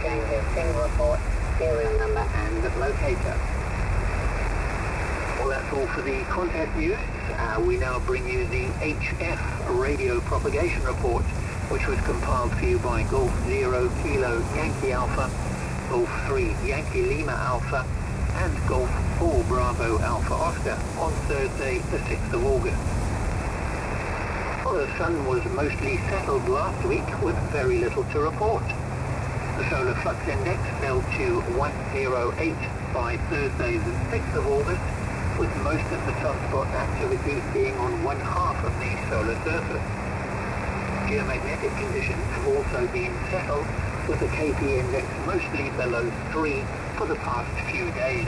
Change of SIM report, serial number and locator. Well, that's all for the contest news. We now bring you the HF radio propagation report, which was compiled for you by Golf 0 Kilo Yankee Alpha, Golf 3 Yankee Lima Alpha, and Golf 4 Bravo Alpha Oscar on Thursday, the 6th of August. Well, the sun was mostly settled last week with very little to report. The solar flux index fell to 108 by Thursday, the 6th of August, with most of the sunspot activity being on one half of the solar surface. Geomagnetic conditions have also been settled, with the KP index mostly below 3 for the past few days.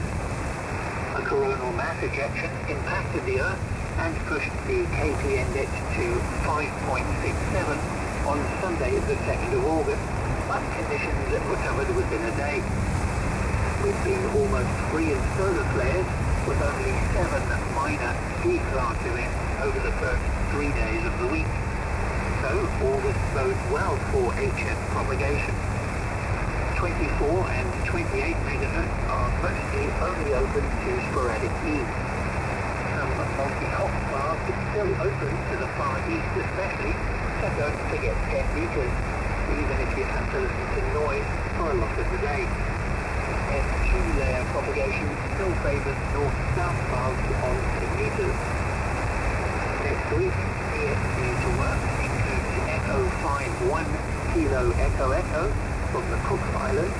A coronal mass ejection impacted the Earth and pushed the KP index to 5.67 on Sunday, the 2nd of August, but conditions recovered within a day. We've been almost free of solar flares, with only 7 minor C-class events over the first 3 days of the week. So, August bodes well for HF propagation. 24 and 28 megahertz are mostly only open to sporadic east. Some multi-hop bars are still open to the far east especially, so don't forget 10 meters, even if you have to listen to noise for a lot of the day. S2-layer propagation still favors north-south paths on 10 meters. Next week, EXP to work includes Echo 51 Kilo Echo Echo from the Cook Islands,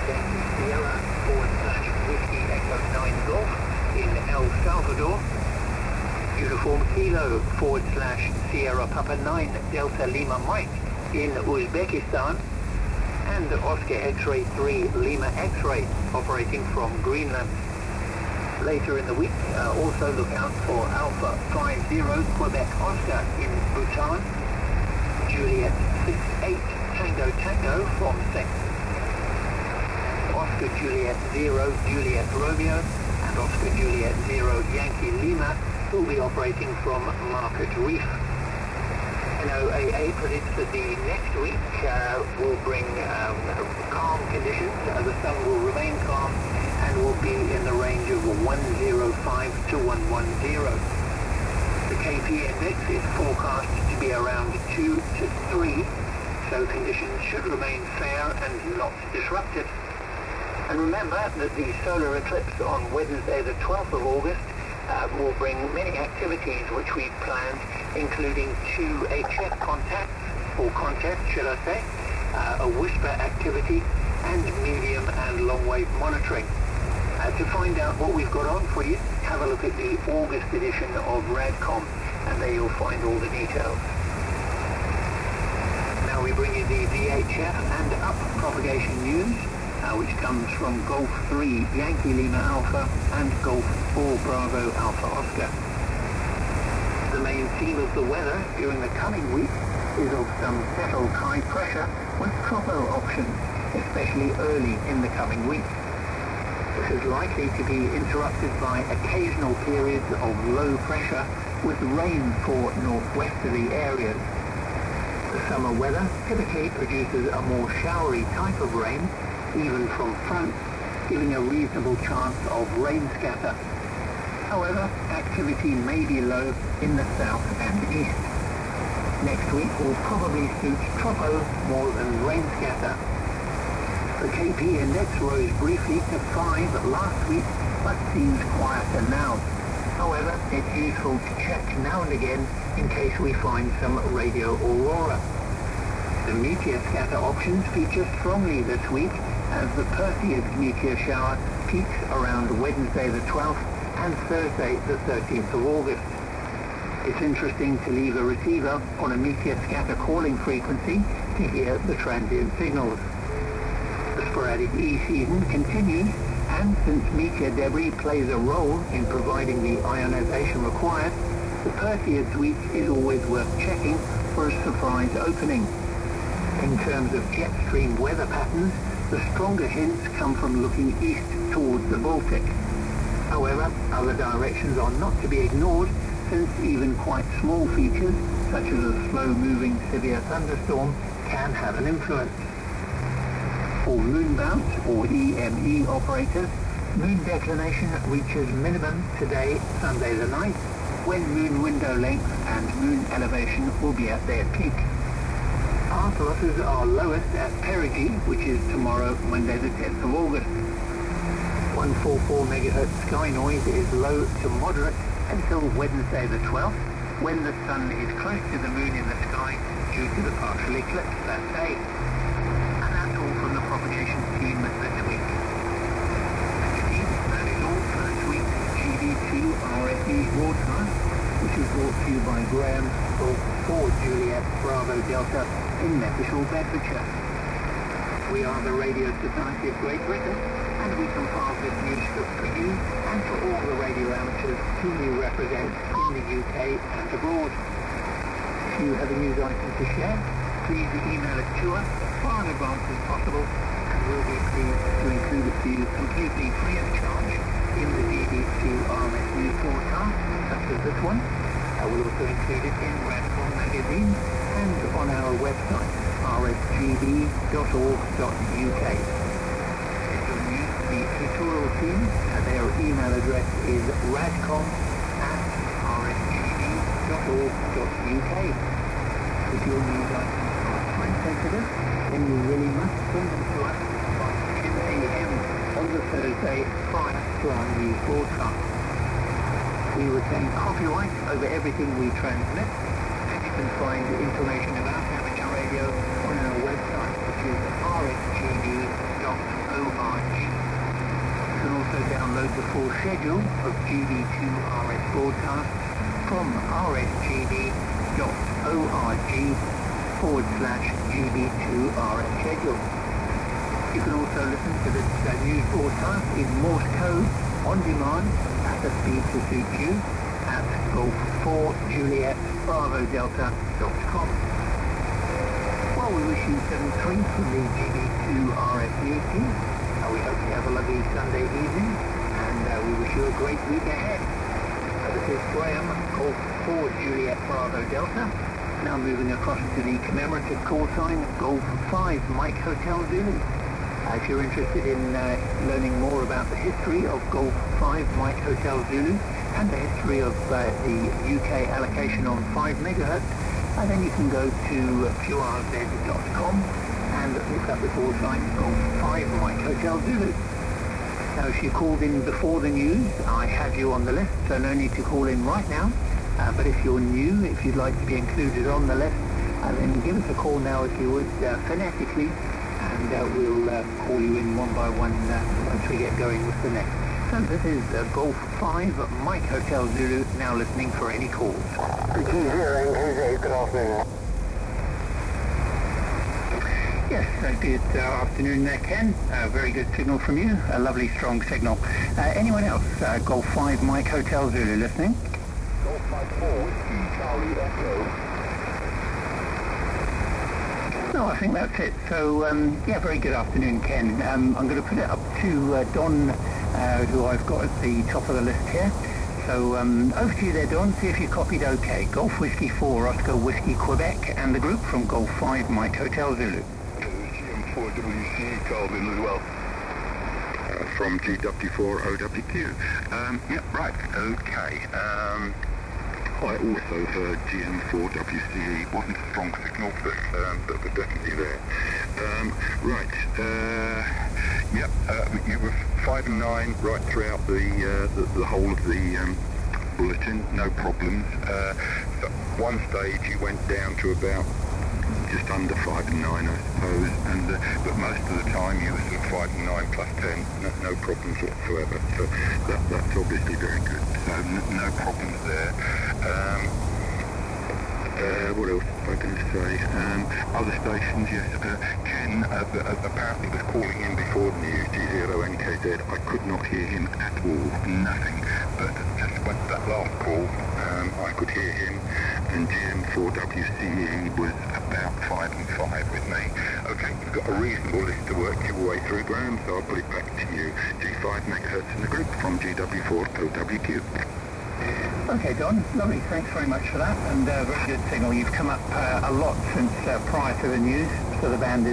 Yankee Sierra / Whiskey Echo 9 Golf in El Salvador, Uniform Kilo / Sierra Papa 9 Delta Lima Mike in Uzbekistan, and Oscar X-Ray 3 Lima X-Ray operating from Greenland. Later in the week, also look out for Alpha 50 Quebec Oscar in Bhutan, Juliet 68 Tango Tango from Sex, Oscar Juliet 0 Juliet Romeo, and Oscar Juliet 0 Yankee Lima will be operating from Market Reef. NOAA predicts that the next week will bring calm conditions. The sun will remain calm and will be in the range of 105 to 110. The KP index is forecast to be around 2 to 3, so conditions should remain fair and not disrupted. And remember that the solar eclipse on Wednesday the 12th of August will bring many activities which we've planned, including 2 HF contacts, or contests should I say, a whisper activity, and medium and long wave monitoring. To find out what we've got on for you, have a look at the August edition of Radcom, and there you'll find all the details. Now we bring you the VHF and up propagation news, which comes from Golf 3 Yankee Lima Alpha and Golf 4 Bravo Alpha Oscar. The main theme of the weather during the coming week is of some settled high pressure with tropo options, especially early in the coming week. This is likely to be interrupted by occasional periods of low pressure with rain for northwesterly areas. The summer weather typically produces a more showery type of rain, even from front, giving a reasonable chance of rain scatter. However, activity may be low in the south and east. Next week will probably suit tropo more than rain scatter. The KP index rose briefly to 5 last week, but seems quieter now. However, it's useful to check now and again in case we find some radio aurora. The meteor scatter options feature strongly this week, as the Perseid meteor shower peaks around Wednesday the 12th and Thursday the 13th of August. It's interesting to leave a receiver on a meteor scatter calling frequency to hear the transient signals. The sporadic E-season continues, and since meteor debris plays a role in providing the ionization required, the Perseid week is always worth checking for a surprise opening. In terms of jet stream weather patterns, the stronger hints come from looking east towards the Baltic. However, other directions are not to be ignored, since even quite small features, such as a slow-moving severe thunderstorm, can have an influence. For moonbound or EME operators, moon declination reaches minimum today, Sunday the 9th, when moon window length and moon elevation will be at their peak. Path losses are lowest at perigee, which is tomorrow, Monday the 10th of August. 144 MHz sky noise is low to moderate until Wednesday the 12th, when the sun is close to the moon in the sky due to the partial eclipse that day. And that's all from the propagation team this week. That is all for this week's GB2 RFE broadcast, which is brought to you by Graham, Golf 4 Juliet Bravo Delta in Methershall, Bedfordshire. We are the Radio Society of Great Britain, and we compile this news for you and for all the radio amateurs whom we represent in the UK and abroad. If you have a news item to share, please email it to us as far in advance as possible, and we'll be pleased to include it to you completely free of charge in the GB2 RS News broadcast, such as this one. We'll also include it in Radcom magazine and on our website, rsgb.org.uk. The editorial team, their email address is radcom@rsgb.org.uk. If your news items are time sensitive, then you really must send them to us by 10 a.m. on the Thursday prior to our news broadcast. We retain copyright over everything we transmit, and you can find information about amateur radio on our website, which is rsgb.org. You can also download the full schedule of GB2 RS broadcasts from rsgb.org/GB2 RS schedule. You can also listen to this news broadcast in Morse code on demand at the speed to suit you at Golf 4 Juliet Bravo Delta.com. Well, we wish you 7-3 from the GB2 RS News team. We hope you have a lovely Sunday evening, and we wish you a great week ahead. This is Graham, Golf 4 Juliet Bravo Delta. Now moving across to the commemorative call sign Golf 5 Mike Hotel Zulu. If you're interested in learning more about the history of Golf 5 Mike Hotel Zulu and the history of the UK allocation on 5 MHz, then you can go to qrz.com and look up the call sign Golf 5 Mike Hotel Zulu. Now, if you called in before the news, I have you on the list, so no need to call in right now. But if you're new, if you'd like to be included on the list, then give us a call now if you would, phonetically, and we'll call you in one by one once we get going with the next. So this is Golf 5 Mike Hotel Zulu, now listening for any calls. Good afternoon. Yes, good afternoon there, Ken. Very good signal from you. A lovely, strong signal. Anyone else? Golf 5 Mike Hotel Zulu listening? Golf 5 4, Charlie Echo. No, I think that's it. So, yeah, very good afternoon, Ken. I'm going to put it up to Don, who I've got at the top of the list here. So, over to you there, Don. See if you copied okay. Golf Whiskey 4, Oscar Whiskey Quebec, and the group from Golf 5 Mike Hotel Zulu. GM4WC called in as well. From GW4OWQ. Yeah, right, okay. I also heard GM4WCE. Wasn't a strong signal, but definitely there. Right, you were 5 and 9 right throughout the whole of the bulletin, no problems. So one stage you went down to about just under 5 and 9, I suppose, but most of the time you were sort of 5 and 9 plus 10, no problems whatsoever. So that's obviously very good. So no problems there. What else was I going to say? Other stations, yes. Ken apparently was calling in before the news, G0NKZ. I could not hear him at all, nothing. But just when that last call, I could hear him, and GM4WCE was about 5 and 5 with me. Okay, you've got a reasonable list to work your way through, Graham, so I'll put it back to you. G5 MHz in the group from GW4OWQ. Okay, Don, lovely. Thanks very much for that, and very good signal. You've come up a lot since prior to the news, so the band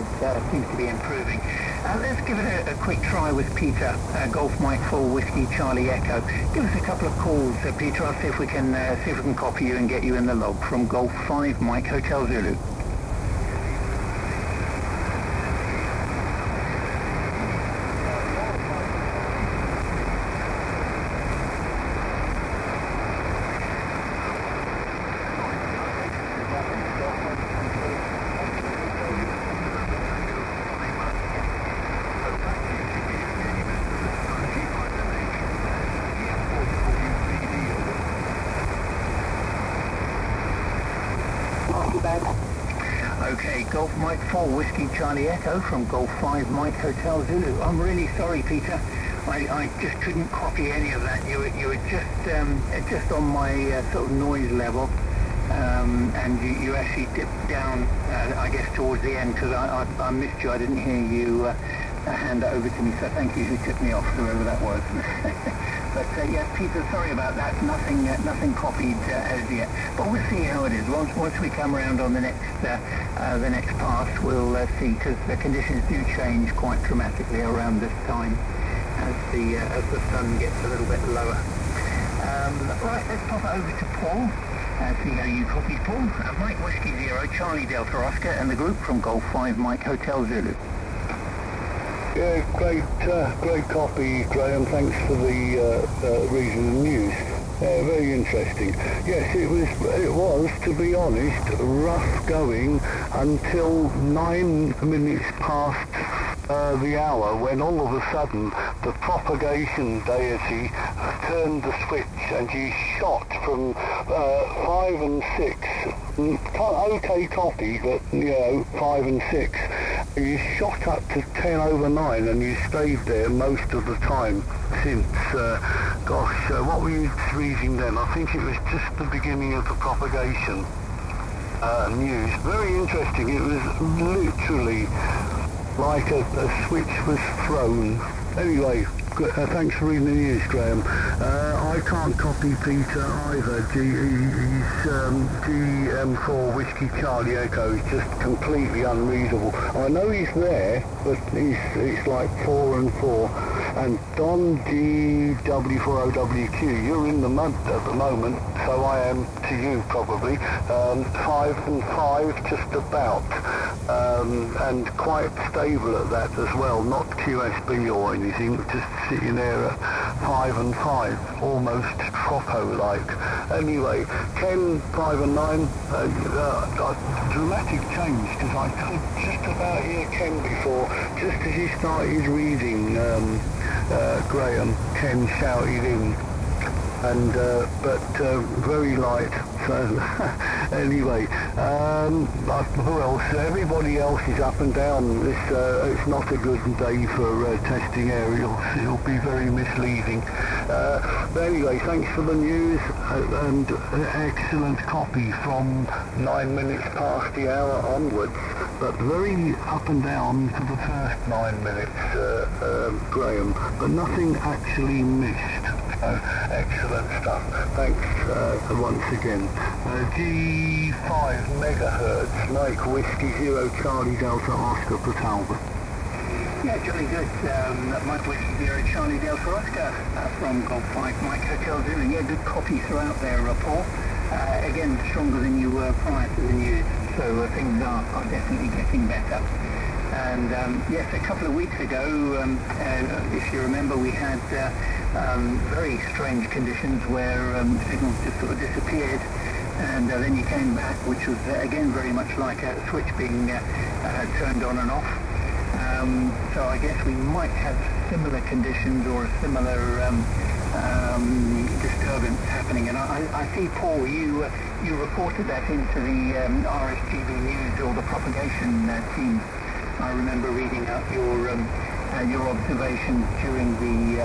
seems to be improving. Let's give it a quick try with Peter, Golf Mike 4 Whiskey Charlie Echo. Give us a couple of calls, Peter. I'll see if we can copy you and get you in the log from Golf 5 Mike Hotel Zulu. Okay, Golf Mike 4 Whiskey Charlie Echo from Golf 5 Mike Hotel Zulu. I'm really sorry, Peter. I just couldn't copy any of that. You were just on my sort of noise level, and you actually dipped down, I guess, towards the end, because I missed you. I didn't hear you hand that over to me, so thank you who tipped me off, whoever that was. But yes, Peter, sorry about that. Nothing copied as yet. But we'll see how it is. Once we come around on the next pass, we'll see, because the conditions do change quite dramatically around this time as the sun gets a little bit lower. Right, let's pop it over to Paul. See how you copy, Paul. Mike Whiskey 0, Charlie Delta Oscar, and the group from Golf 5 Mike Hotel Zulu. Yeah, great copy, Graham. Thanks for the reading the news. Very interesting. Yes, it was, to be honest, rough going until 9 minutes past the hour, when all of a sudden the propagation deity turned the switch and he shot from 5 and 6. Okay copy, but 5 and 6. You shot up to 10 over 9 and you stayed there most of the time since, what were you reading then? I think it was just the beginning of the propagation news. Very interesting. It was literally like a switch was thrown. Anyway, thanks for reading the news, Graham. I can't copy Peter either. He's GM4 Whiskey Charlie Echo is just completely unreadable. I know he's there, but it's like 4 and 4. And Don GW4OWQ, you're in the mud at the moment, so I am to you probably. 5 and 5, just about. And quite stable at that as well, not QSB or anything, just sitting there at 5 and 5, almost Troppo-like. Anyway, Ken 5 and 9, dramatic change, because I could just about hear Ken before, just as he started reading Graham, Ken shouted in, and but very light. So anyway, who else? Everybody else is up and down. It's not a good day for testing aerials. It'll be very misleading. But anyway, thanks for the news, and excellent copy from 9 minutes past the hour onwards. But very up and down for the first 9 minutes, Graham. But nothing actually missed. Excellent stuff. Thanks once again. G5 megahertz, Mike Whiskey 0 Charlie Delta Oscar for Talbot. Yeah, jolly good. Mike Whiskey 0 Charlie Delta Oscar from Golf 5 Mike Hotel Zulu. Yeah, good copy throughout there, Paul. Again, stronger than you were prior to the news, so things are definitely getting better. And yes, a couple of weeks ago, if you remember, we had very strange conditions where signals just sort of disappeared, and then you came back, which was again very much like a switch being turned on and off. So I guess we might have similar conditions or a similar disturbance happening. And I see, Paul, you reported that into the RSGB News or the propagation team. I remember reading out your observations during the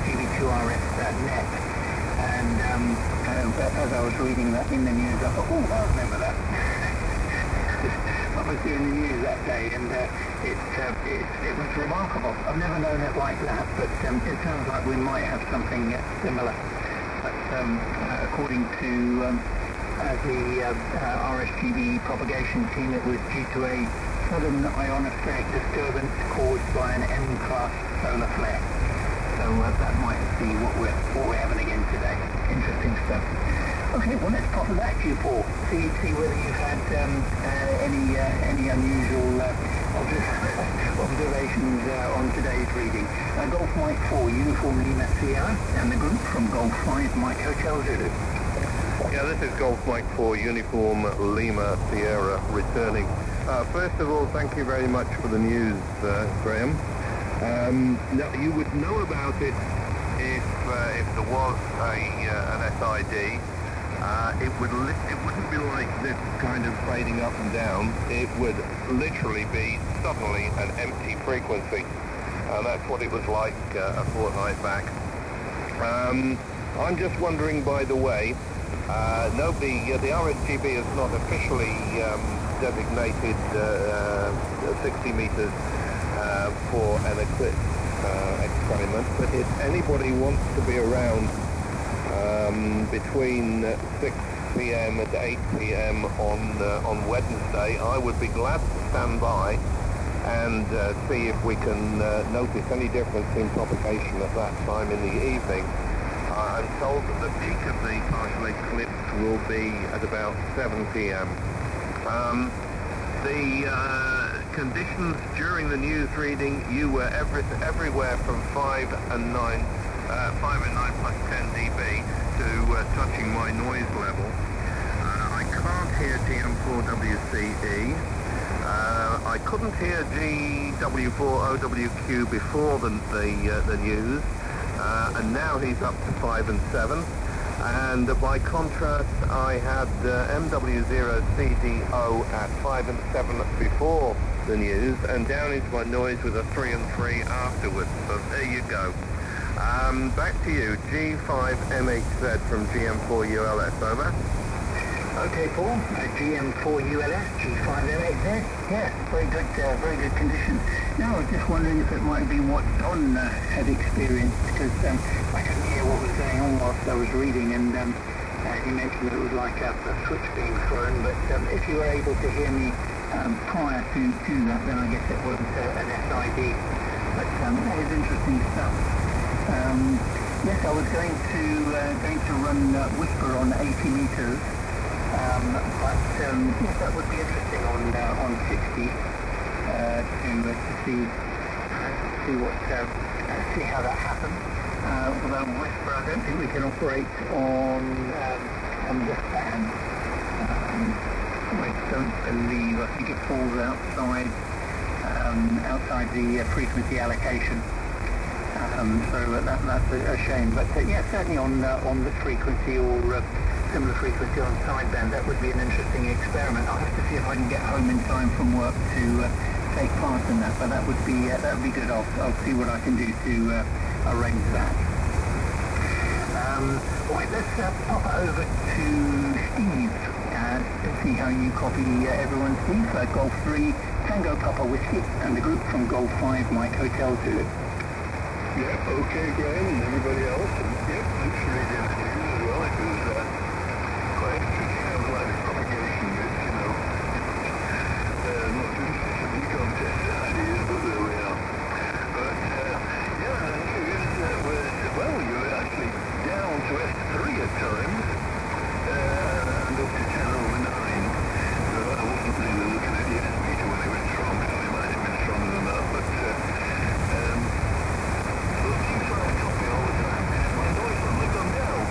GB2RS net, and as I was reading that in the news, I thought, oh, I remember that. I was in the news that day, and it was remarkable. I've never known it like that, but it sounds like we might have something similar. But according to the RSGB propagation team, it was due to a sudden ionospheric disturbance caused by an M-class solar flare. So that might be what we're having again today. Interesting stuff. Okay, well let's pop it back to you, Paul. See whether you've had any unusual observations on today's reading. Golf Mike 4, Uniform Lima Sierra, and the group from Golf 5, Mike Hotel Zulu. Yeah, this is Golf Mike 4, Uniform Lima Sierra, returning. First of all, thank you very much for the news, Graham. Now, you would know about it if there was an SID. It wouldn't be like this kind of fading up and down. It would literally be suddenly an empty frequency. And that's what it was like a fortnight back. I'm just wondering, by the way, the RSGB has not officially designated 60 meters for an eclipse experiment, but if anybody wants to be around between 6 p.m. and 8 p.m. on Wednesday, I would be glad to stand by and see if we can notice any difference in propagation at that time in the evening. I'm told that the peak of the partial eclipse will be at about 7 p.m. The conditions during the news reading, you were everywhere from 5 and 9 plus 10 dB to touching my noise level. I can't hear GM4WCE. I couldn't hear GW4OWQ before the news, and now he's up to 5 and 7. And by contrast, I had MW0CDO at 5 and 7 before the news, and down into my noise with a 3 and 3 afterwards. So there you go. Back to you, G5MHZ from GM4ULS, over. Okay, Paul, GM4ULS, G5MHZ. Yes, very good condition. Now, I was just wondering if it might have been what Don had experienced, because I couldn't hear what was going on whilst I was reading, and he mentioned that it was like a switch being thrown, but if you were able to hear me prior to that, then I guess it was an SID. But that is interesting stuff. Yes, I was going to run Whisper on 80 meters, but yes, that would be interesting on 60 to see how that happens. Although Whisper, I don't think we can operate on this band. I don't believe. I think it falls outside the frequency allocation. So that's a shame. But yeah, certainly on the frequency or similar frequency on sideband, that would be an interesting experiment. I'll have to see if I can get home in time from work to take part in that. But that would be good. I'll see what I can do to arrange that. Right, let's pop over to Steve. Let's see how you copy everyone, Steve. Golf 3, Tango Papa Whiskey, and the group from Golf 5, Mike Hotel Zulu. Yep, okay, Graham, and everybody else. And yep, thanks for reading the news as well. It was quite interesting how light propagation is, you know. Not doing such a big contest ideas, but there we are. But, yeah, the news was, well, you were actually down to S3 at times, and up to 10 over 9. So I wasn't really looking at the S meter when they went strong, so they might have been stronger than that, but keeps on copy all the time. My noise level had gone down.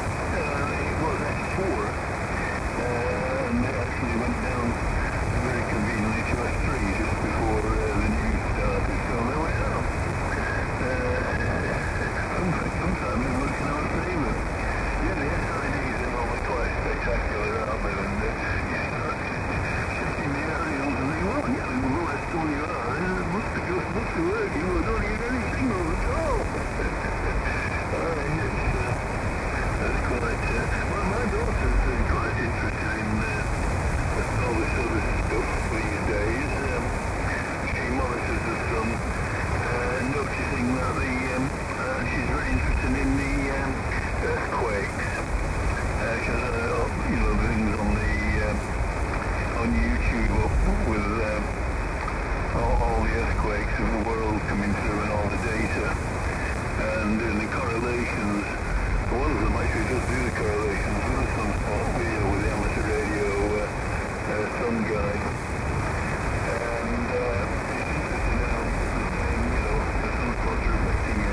metrics of the world coming through and all the data and doing the correlations. One of them actually does do the correlations with the sunspot video with the amateur radio sun guide. And it's interesting how the sunspots are affecting it.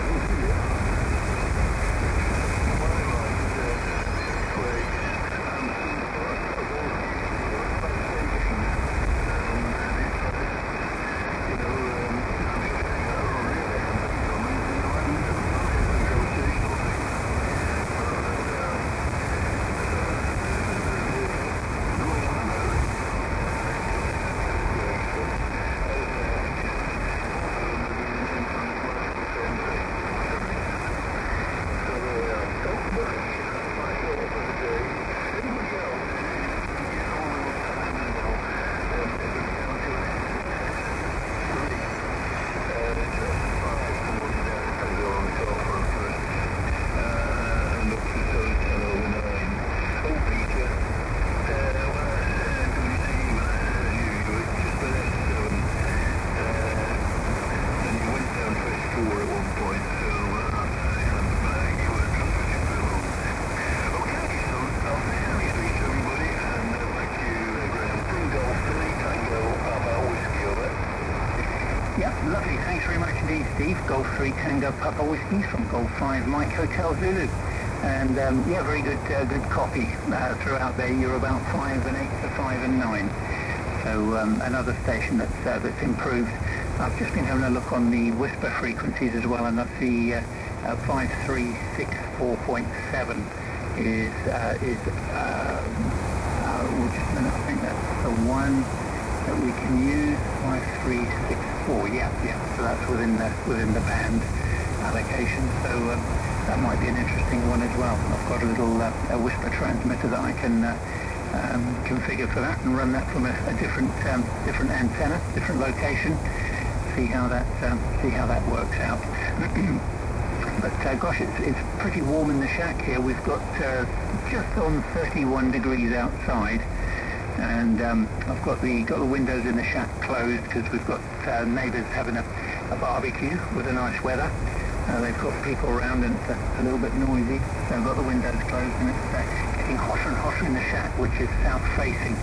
Golf 3 Tango Papa Whiskey from Golf 5 Mike Hotel Zulu, and yeah, very good copy throughout there. You're about 5 and 8 to 5 and 9, so another station that's improved. I've just been having a look on the whisper frequencies as well, and I see 5364.7 is just a minute, I think that's the one that we can use. 5364, yeah, so that's within the band allocation, so that might be an interesting one as well. I've got a little a whisper transmitter that I can configure for that and run that from a different antenna, different location, see how that works out. But gosh, it's pretty warm in the shack here. We've got just on 31 degrees outside, and I've got the windows in the shack closed because we've got neighbours having a barbecue with the nice weather. They've got people around and it's a little bit noisy, so I've got the windows closed, and it's getting hotter and hotter in the shack, which is south facing.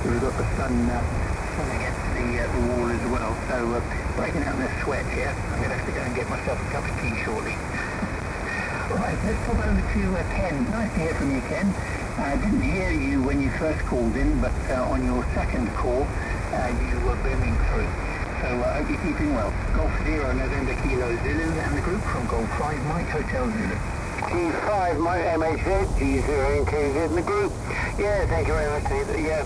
So we've got the sun against the wall as well, so breaking out in a sweat here. I'm going to have to go and get myself a cup of tea shortly. Right, let's pop over to Ken. Nice to hear from you, Ken. I didn't hear you when you first called in, but on your second call, you were booming through. So I hope you're keeping well. Golf 0 November Kilo Zulu and the group from Golf 5 Mike Hotel Zulu. G5 Mike MHZ, G0 NKZ and the group. Yeah, thank you very much. Yeah.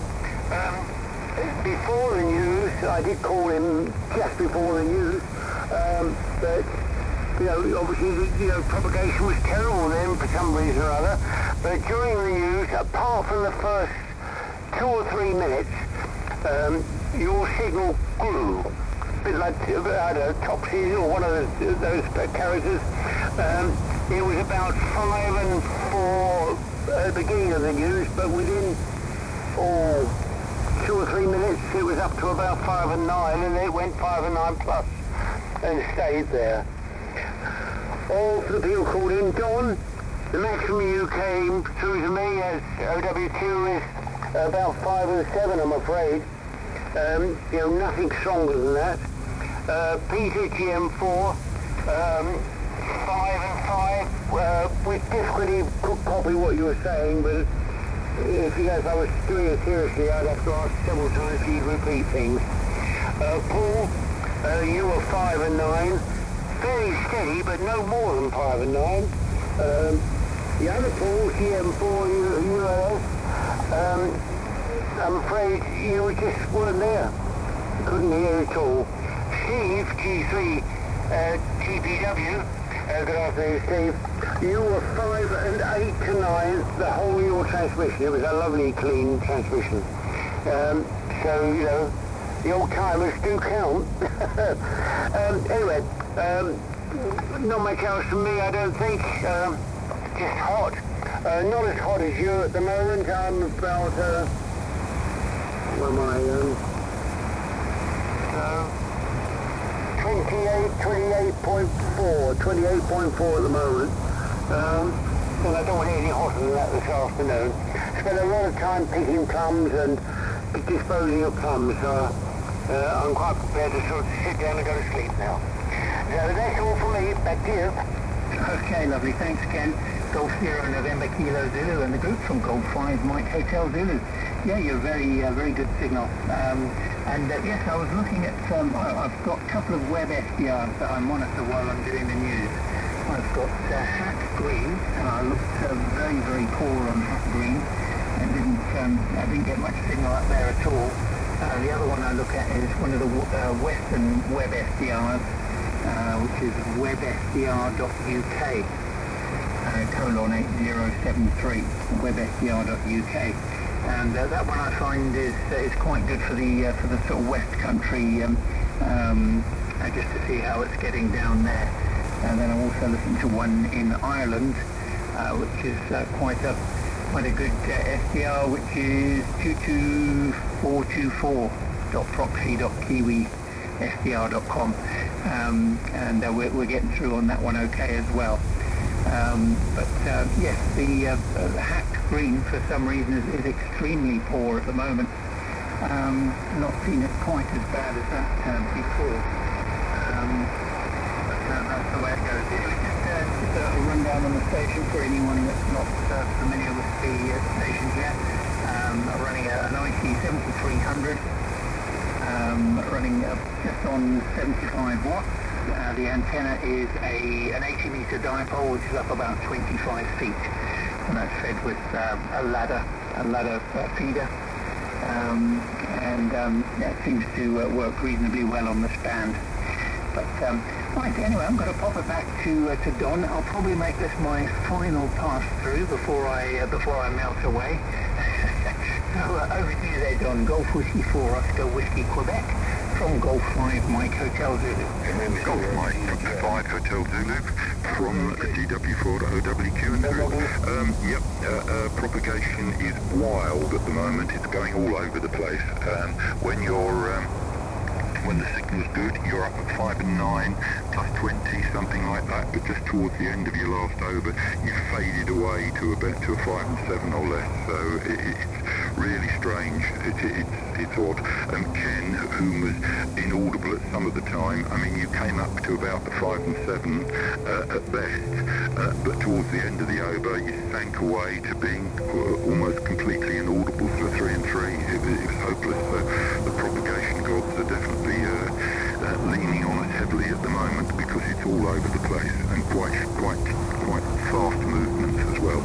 Before the news, I did call him just before the news, but obviously, propagation was terrible then for some reason or other. But during the news, apart from the first 2 or 3 minutes, your signal grew. A bit like, I don't know, Topsy or one of those characters. It was about 5 and 4 at the beginning of the news, but within 2 or 3 minutes, it was up to about 5 and 9, and then it went 5 and 9 plus, and stayed there. All for the people called in. Don, the maximum you came through to me as OWQ is about 5 and 7, I'm afraid. Nothing stronger than that. Peter GM4, 5 and 5, with difficulty could copy what you were saying, but if I was doing it seriously, I'd have to ask several times if you'd repeat things. Paul, you were 5 and 9. Very steady, but no more than 5 and 9. The other Paul, GM4, ULS, I'm afraid you just weren't there. Couldn't hear at all. Steve, G3, TPW, good afternoon, Steve. You were 5 and 8 to 9, the whole of your transmission. It was a lovely, clean transmission. So, the old timers do count. Anyway, not much else from me, I don't think. Just hot. Not as hot as you at the moment. I'm about, what am I, 20 28.4 at the moment. And I don't want anything hotter than that this afternoon. Spent a lot of time picking plums and disposing of plums, so I'm quite prepared to sort of sit down and go to sleep now. So that's all from me. Back to you. Okay, lovely. Thanks, Ken. Golf Sierra November Kilo Zulu and the group from Golf 5 Mike Hotel Zulu. Yeah, you're very good signal. Yes, I was looking at I've got a couple of web SDRs that I monitor while I'm doing the news. I've got Hack Green, and I looked very poor on Hack Green. I didn't get much signal up there at all. The other one I look at is one of the Western web SDRs, which is websdr.uk. :8073 websdr.uk, and that one I find is quite good for the sort of West Country, just to see how it's getting down there. And then I'm also looking to one in Ireland, which is quite a good SDR, which is 22424.proxy.kiwisdr.com, and we're getting through on that one okay as well. Yes, the Hacked Green for some reason is extremely poor at the moment. Not seen it quite as bad as that before. That's the way it goes. It was just a rundown on the station for anyone that's not familiar with the station yet. Running an IC7300, running just on 75 watts. The antenna is an 80-meter dipole, which is up about 25 feet, and that's fed with a ladder feeder, and that seems to work reasonably well on this band. But right, anyway, I'm going to pop it back to Don. I'll probably make this my final pass through before I melt away. So over to you there, Don. Golf Whiskey 4 Oscar Whiskey Quebec from Golf 5 Mike Hotel Zulu. Golf Mike 5 Hotel Zulu from GW4OWQ and crew. Propagation is wild at the moment. It's going all over the place. When the signal's good, you're up at 5 and 9, plus 20, something like that, but just towards the end of your last over, you faded away to a 5 and 7 or less, so it's really strange. It's odd. Ken, whom was inaudible at some of the time, I mean, you came up to about the 5 and 7 at best, but towards the end of the over, you sank away to being almost completely inaudible for 3 and 3. It was hopeless. So the propagation gods are definitely leaning on it heavily at the moment because it's all over the place and quite fast movements as well.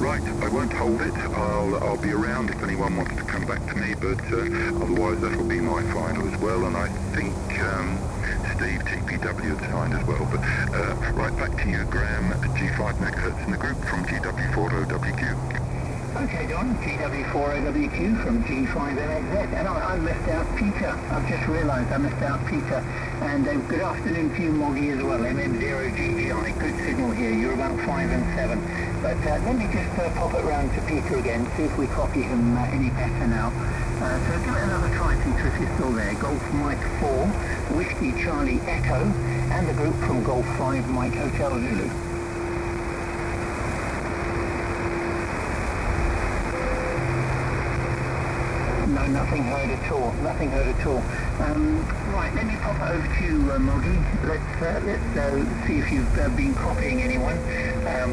Right, I won't hold it. I'll be around if anyone wants to come back to me, but otherwise that will be my final as well, and I think Steve TPW had signed as well. But right back to you, Graham, G5 MHz in the group from GW4OWQ. Okay, Don, GW4OWQ from G5MXZ, and I missed out Peter. I've just realised I missed out Peter. And good afternoon to you, Moggy, as well, MM0GGI. Good signal here, you're about 5 and 7. But let me just pop it round to Peter again, see if we copy him any better now. So give it another try, Peter, if you're still there. Golf Mike 4, Whiskey Charlie Echo, and the group from Golf 5 Mike Hotel Zulu. No, nothing heard at all. Nothing heard at all. Right, let me pop it over to you, Moggy. Let's see if you've been copying anyone.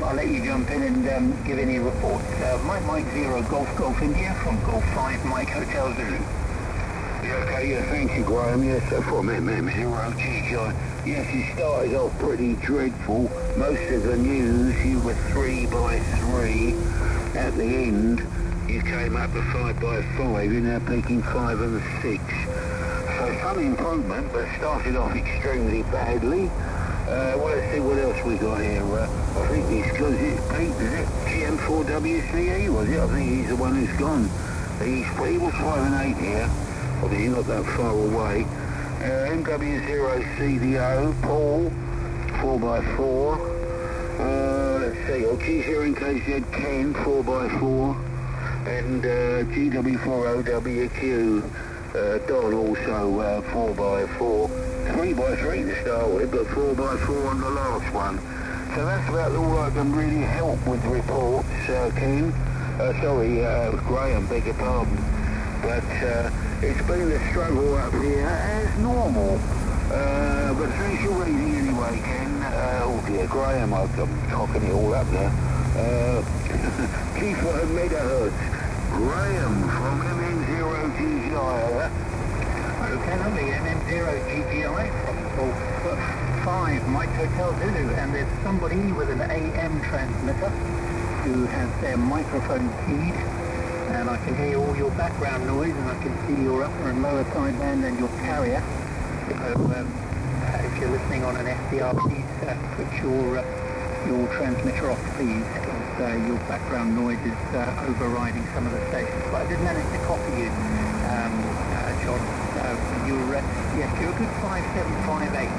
I'll let you jump in and give any reports. Mike 0 Golf India from Golf 5 Mike Hotel Zulu. Thank you, Graham. Yes, from MM0GGI. Yes, he started off pretty dreadful. Most of the news, you were 3 by 3 at the end. You came up to 5 by 5, you're now peaking 5 and 6. So some improvement, but started off extremely badly. Well, let's see what else we got here. I think he's got, is it GM4WCE, was it? I think he's the one who's gone. He was 5 and 8 here. Obviously not that far away. MW0CDO, Paul, 4 by 4. Let's see, G0NKZ Ken, 4 by 4. And GW4OWQ, Don also 4x4, 3x3 to start with, but 4x4 on the last one. So that's about all I can really help with reports, Ken. Graham, beg your pardon. But it's been a struggle up here, as normal. But thanks for reading anyway, Ken. Oh dear, Graham, I'm cocking it all up there. Keep megahertz. Graham from MN0GGI. Okay, lovely. MM0GGI from Golf 5, Mike Hotel Zulu, and there's somebody with an AM transmitter who has their microphone keyed, and I can hear all your background noise, and I can see your upper and lower sideband and your carrier. So if you're listening on an SDR, please put your transmitter off, please, because your background noise is overriding some of the stations. But I did manage to copy you, John. You're a good 5758.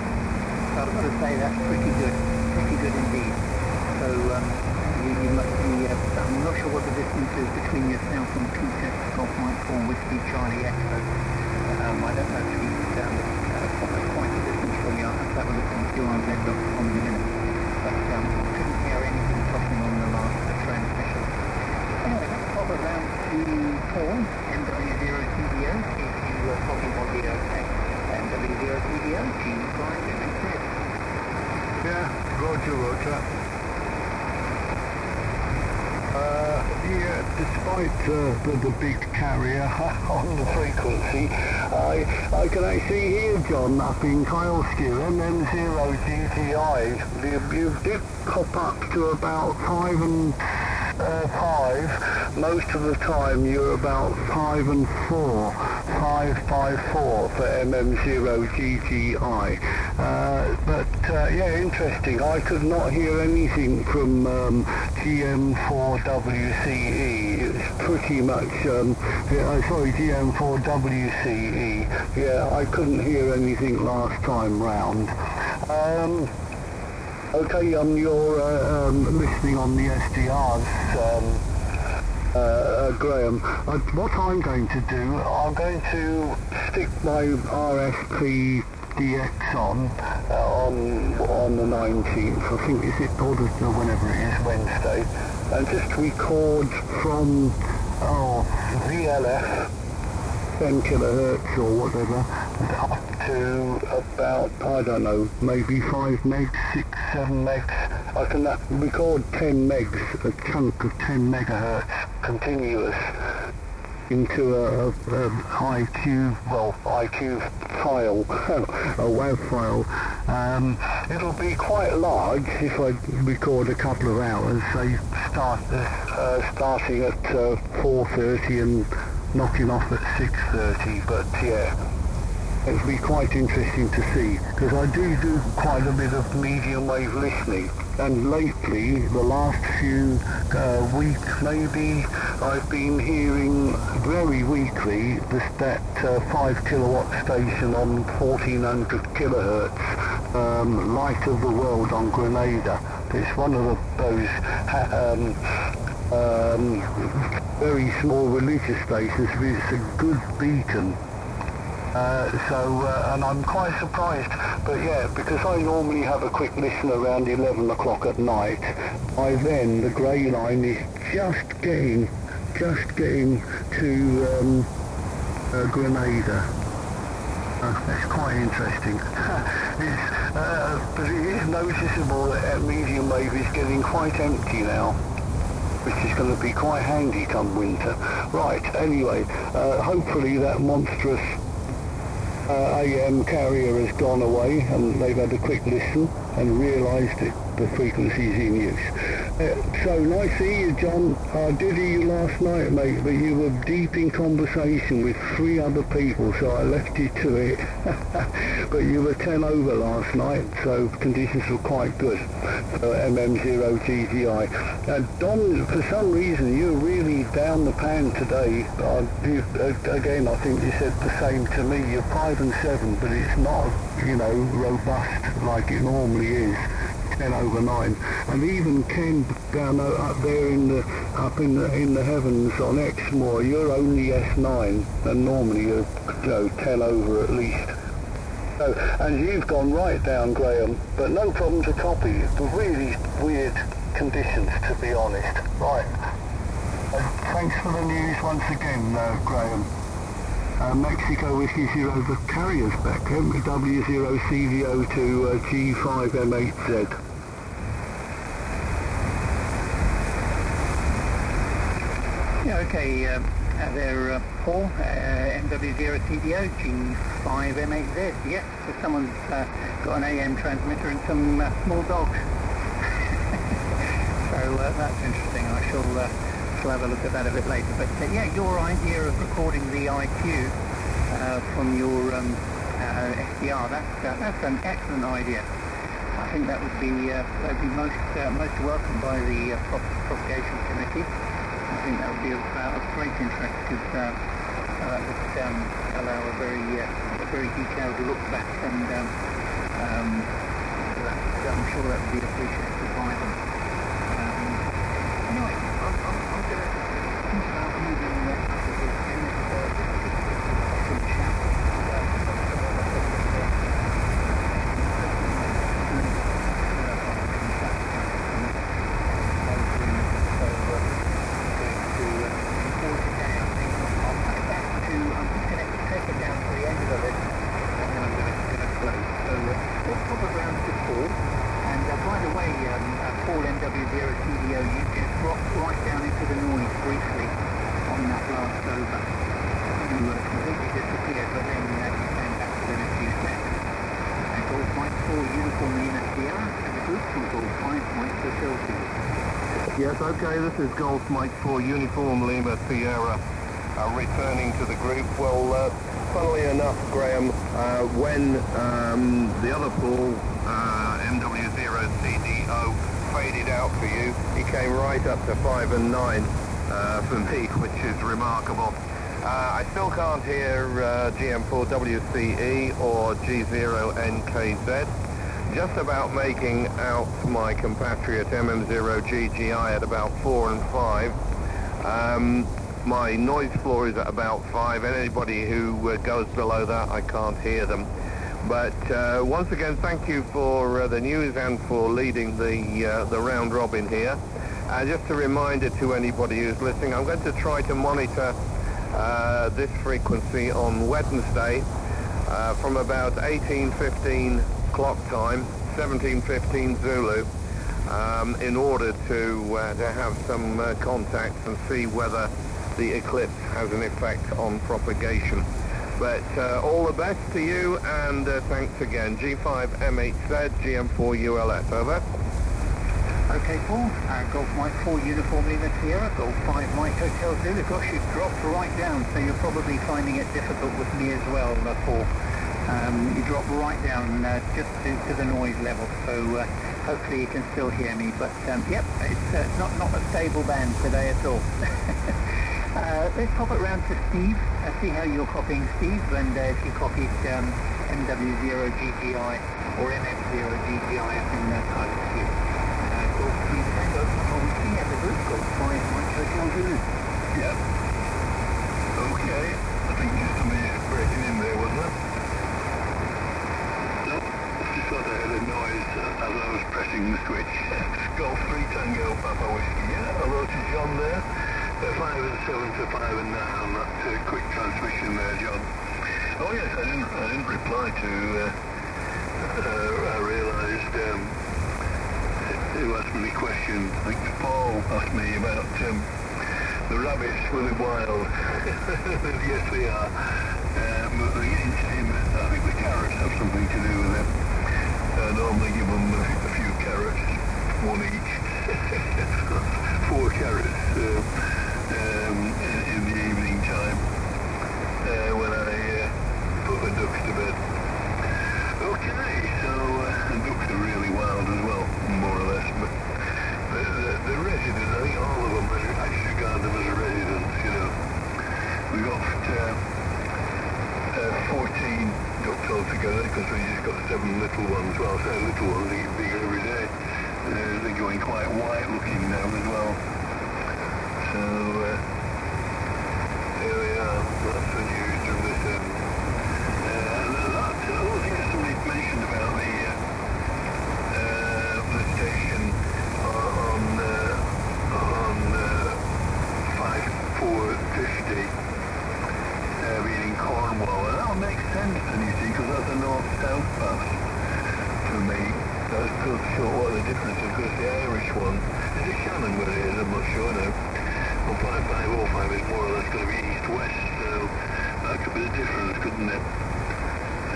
So I've got to say that's pretty good indeed. So you must be, I'm not sure what the distance is between yourself and Peter Golf Mike 4 Whiskey Charlie Echo. I don't know if he's quite a distance from you. I'll have to have a look on QRZ.com in a minute. But couldn't hear anything from him on the last transmission. Anyway, let's pop around to Paul, MW0TDO, if you probably want the okay. MW0TDO, G5, MX. Yeah, Roger. Despite the big carrier on the frequency, I can actually hear John up in Kyleskew, MM0GTI. You did pop up to about 5 and 5. Most of the time you're about 5 and 4. 5x4 for MM0GGI. Yeah, interesting. I could not hear anything from GM4WCE. It was pretty much, GM4WCE. Yeah, I couldn't hear anything last time round. Okay, you're listening on the SDRs. Graham, what I'm going to do, I'm going to stick my RSP DX on the 19th, I think, is it, or whenever it is, Wednesday, and just record from VLF 10 kilohertz or whatever up to about, I don't know, maybe 5 megs, 6, 7 megs. I can record 10 megs, a chunk of 10 megahertz continuous into a IQ file, a WAV file. It'll be quite large if I record a couple of hours, say starting at 4:30 and knocking off at 6:30, but yeah. It'll be quite interesting to see, because I do quite a bit of medium wave listening, and lately, the last few weeks maybe, I've been hearing very weekly that 5 kilowatt station on 1400 kilohertz, Light of the World on Grenada. It's one of those very small religious stations, but it's a good beacon. And I'm quite surprised, but yeah, because I normally have a quick listen around 11 o'clock at night, by then the grey line is just getting to Grenada. That's quite interesting. But it is noticeable that medium wave is getting quite empty now, which is going to be quite handy come winter. Right, anyway, hopefully that monstrous AM carrier has gone away and they've had a quick listen and realised that the frequency is in use. So nice to see you, John. I did hear you last night, mate, but you were deep in conversation with 3 other people, so I left you to it. But you were 10 over last night, so conditions were quite good for MM0GGI. Don, for some reason, you're really down the pan today. Again, I think you said the same to me. You're 5 and 7, but it's not, robust like it normally is. 10 over 9. And even Ken down up there up in the heavens on Exmoor, you're only S9, and normally you're 10 over at least. So, and you've gone right down, Graham, but no problem to copy. Really weird conditions, to be honest. Right. Thanks for the news once again, Graham. Mexico Whiskey Zero, the carrier's back, W0CVO to G5M8Z. Yeah, okay, there, Paul, MW0CDO, G5M8Z, yeah, so someone's got an AM transmitter and some small dogs. So that's interesting. I shall have a look at that a bit later. But yeah, your idea of recording the IQ from your SDR, that's an excellent idea. I think that would be most welcomed by the propagation committee. I think that would be of great interest because that would allow a very detailed look back, and I'm sure that would be appreciated by them. Anyway, I'm going to think about moving up to this chat. Paul MW0CDO, you just dropped right down into the noise briefly on that last over. You completely disappeared, but then you came back within a few seconds. And Golf Mike 4 Uniform Lima Sierra and the group from Golf 5 Mike Hotel Zulu. Yes, okay, this is Golf Mike 4 Uniform Lima Sierra returning to the group. Well, funnily enough, Graham, when the other Paul, MW0CDO, faded out for you, he came right up to 5 and 9 for me, which is remarkable. I still can't hear GM4WCE or G0NKZ. Just about making out my compatriot MM0GGI at about 4 and 5. My noise floor is at about 5, and anybody who goes below that, I can't hear them. But once again, thank you for the news and for leading the round robin here. Just a reminder to anybody who's listening, I'm going to try to monitor this frequency on Wednesday from about 18:15 clock time, 17:15 Zulu, in order to have some contacts and see whether the eclipse has an effect on propagation. But all the best to you, and thanks again. G5M8Z, GM4ULS, over. Okay, Paul, Golf Mike 4 Uniform Lima Sierra, Golf 5 Mike Hotel Zulu. Gosh, you've dropped right down, so you're probably finding it difficult with me as well, Paul. You dropped right down just to the noise level, so hopefully you can still hear me. But yep, it's not a stable band today at all. Let's pop it round to Steve, see how you're copying, Steve, and if you copied MW0GGI or MM0GGI up in Pilot Q. Golf 3 Tango, obviously, at the group, Golf 5 Mike Hotel Zulu. Yep. Okay. I think just a minute breaking in there, wasn't it? Nope. Just got the noise as I was pressing the switch. Golf 3 Tango, Papa Whiskey, yeah? Hello to John there. 5 and 7 to 5 and 9 on that quick transmission there, John. Oh yes, I didn't reply to, I realised, who asked me the question. I think Paul asked me about the rabbits, were they wild? Yes they are. But the interesting, I think the carrots have something to do with it. I normally give them a few carrots, one each. 4 carrots. In the evening time when I put the ducks to bed. Okay, so the ducks are really wild as well, more or less, but the residents, I think all of them, I should regard them as a residents, you know. We got 14 ducks altogether because we just got 7 little ones. Well, I say little ones, they get bigger every day. They're going quite white looking now as well. So here we are, lots of news from this end. Just somebody mentioned about the station on 5450 being in Cornwall, and that makes sense then, you see, because that's a north-south pass to me. That's still sure what the difference is, because the Irish one, is it Shannon where it is? I'm not sure now. Well, 5505 is more or less going to be east-west, so that could be the difference, couldn't it?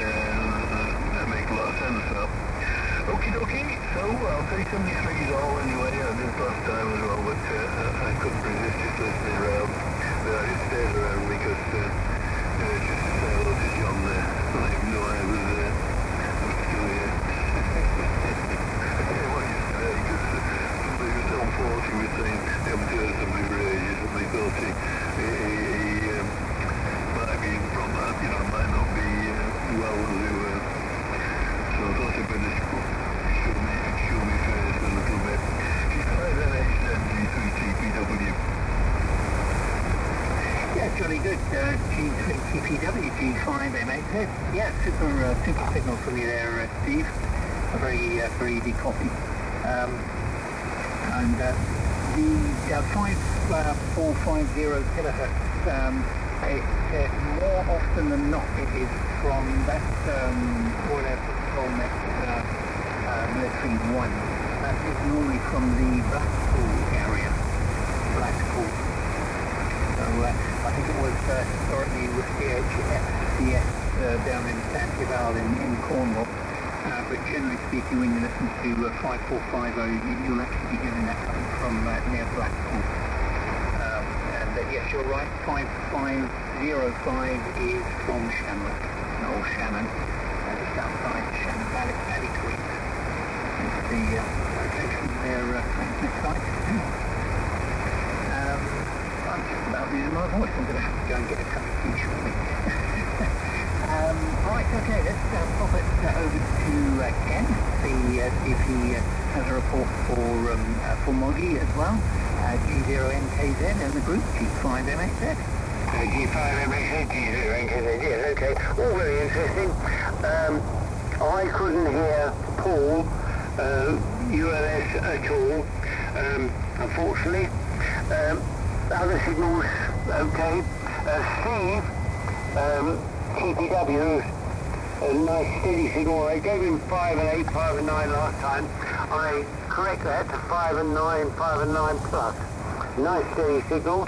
That makes a lot of sense, so. Okie dokie, so I'll say 73's all anyway, I did last time as well, but I couldn't resist just listening around. But I just stayed around because just to say hello to John there, let him know I was still here. I don't know what you say, because somebody was on 40 was saying they haven't heard somebody for ages, and they thought he might be from that, might not be well to so I thought I'd better show me first a little bit. She's quite an H73TPW. Yeah, jolly good. G3TPW, G5MHZ. Yeah, super signal from you there, Steve. A very easy copy. And the 5450 kilohertz, more often than not it is from that Royal Air Patrol Military 1. That is normally from the Blackpool area. Blackpool. So I think it was historically with CHFCS down in Santival in Cornwall. But generally speaking, when you listen to 5450, you'll actually be hearing that coming from near Blackpool. Yes, you're right, 5505 is from Shamrock, or Shannon, just outside Shannon Valley Tweed. It's the location of their transmit site. I'm just about losing my voice, I'm going to have to go and get a cup of tea shortly. Right, okay, let's pop it over to Ken, see if he has a report for Moggy as well. G0NKZ and the group, G5MHZ. G5MHZ, G0NKZ, yes, okay. All very interesting. I couldn't hear Paul, ULS at all, unfortunately. Other signals, okay. Steve, TPW, a nice steady signal. I gave him 5 and 8, 5 and 9 last time. I correct that to 5 and 9, 5 and 9 plus. Nice steady signal.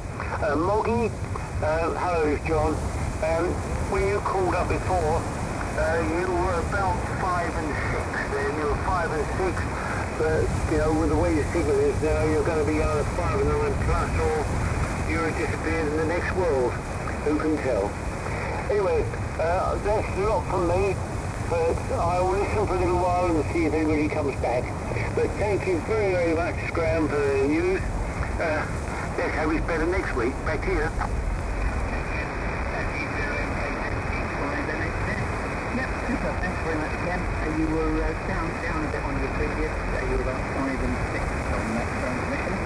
Moggy, hello John. When you called up before, you were about 5 and 6 then. You were 5 and 6, but with the way your signal is now, you're going to be either 5 and 9 plus, or you're disappeared in the next world. Who can tell? Anyway, that's a lot from me, but I will listen for a little while and see if anybody comes back. But thank you very, very much, Graham, for the news. Let's hope it's better next week. Back to you. Yep, super. Thanks very much, Ken. You were down a bit on your previous. You were about 5 and 6 on that transmission.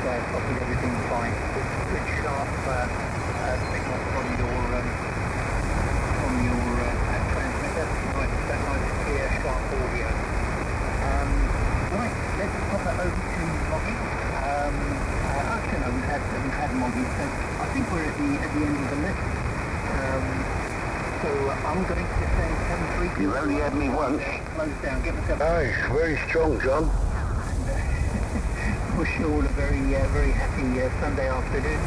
But copied everything fine. Good sharp signal from your transmitter. Nice clear, sharp audio. Right, let's pop it over to Moggy. Actually, no, we've had Moggy, so I think we're at the end of the list. So I'm going to say 732. You only had me once. Close down, get myself. Nice, very strong, John. Wish you all a very happy Sunday afternoon.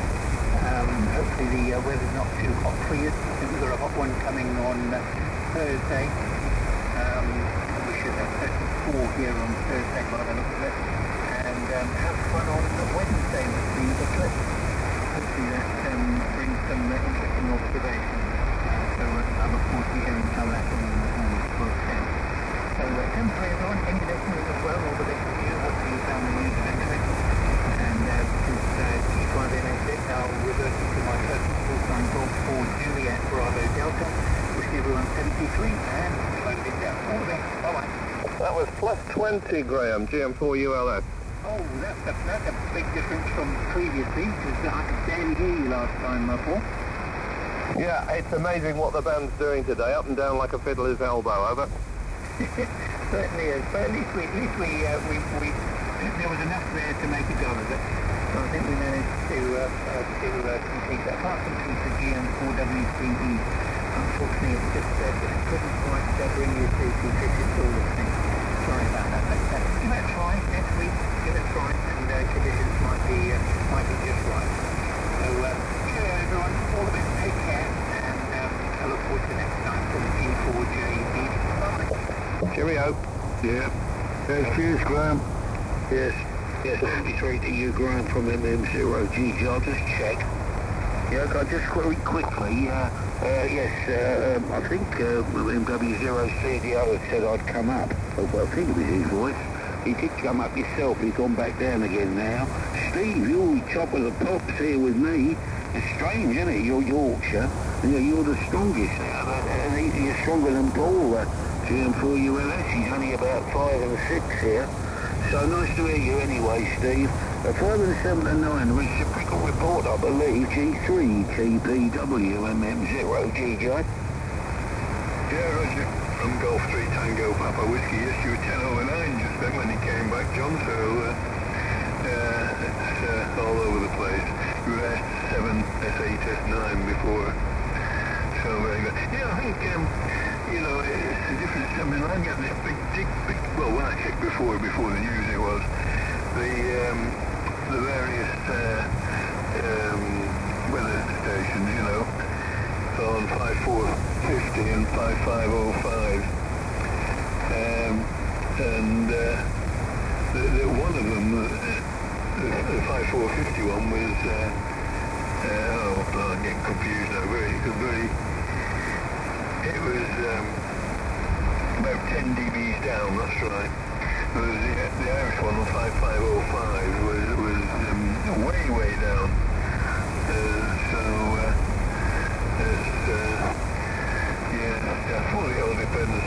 Hopefully the weather's not too hot for you. I think we've got a hot one coming on Thursday. We should have 34 here on Thursday by the look of it. And have fun on Wednesday with the clip. Hopefully that brings some interesting observations. So I look forward to hearing how that will end. So thanks for everyone, any listeners as well, all the best of you. Hopefully you found the news of interest. And this is G5MHZ. I'll revert to my personal full-time golf for Juliet Bravo Delta. Wishing everyone 73 and close it down. All the best. Bye-bye. That was plus 20, Graham, GM4ULS. Oh, that's a big difference from previously, because I could barely hear you last time, Paul. Yeah, it's amazing what the band's doing today, up and down like a fiddler's elbow, over. Certainly is, but at least we there was enough there to make a go of it. So I think we managed to complete that. Apart from the GM4WCE, unfortunately it just couldn't quite bring you to consistent all the things. Sorry about that. But give it a try next week. Give it a try, and conditions might be just right. So cheerio everyone. All the best. Take care, and I look forward to next time from G4JB. Bye. Cheerio. Yeah. Yes, cheers, Graham. Yes, 73 to you, Graham from MM0GG. I'll just check. Yeah, just very quickly. Yes, I think MW0CDO had said I'd come up. Well, I think it was his voice. He did come up yourself. He's gone back down again now. Steve, you're top of the pops here with me. It's strange, isn't it? You're Yorkshire. You're the strongest now. You're stronger than Paul. GM4ULS. He's only about 5 and 6 here. So nice to hear you anyway, Steve. 5 and 7 and 9, reciprocal report, I believe, G3 TPW MM0GJ. Yeah, Roger. From Golf 3 Tango Papa Whiskey. Yes, you were 10 over 9 just then when he came back, John, so it's all over the place. You were S7, S8, S9 before. So very good. Yeah, I think, it's a different, I mean, I get this big, well, when I checked before the news it was, the various weather stations, on 5450 and 5505, and one of them, the 5450 one was, I'm getting confused now, it was about 10 dBs down, that's right. The Irish one on 5505 was way down. I thought it all depends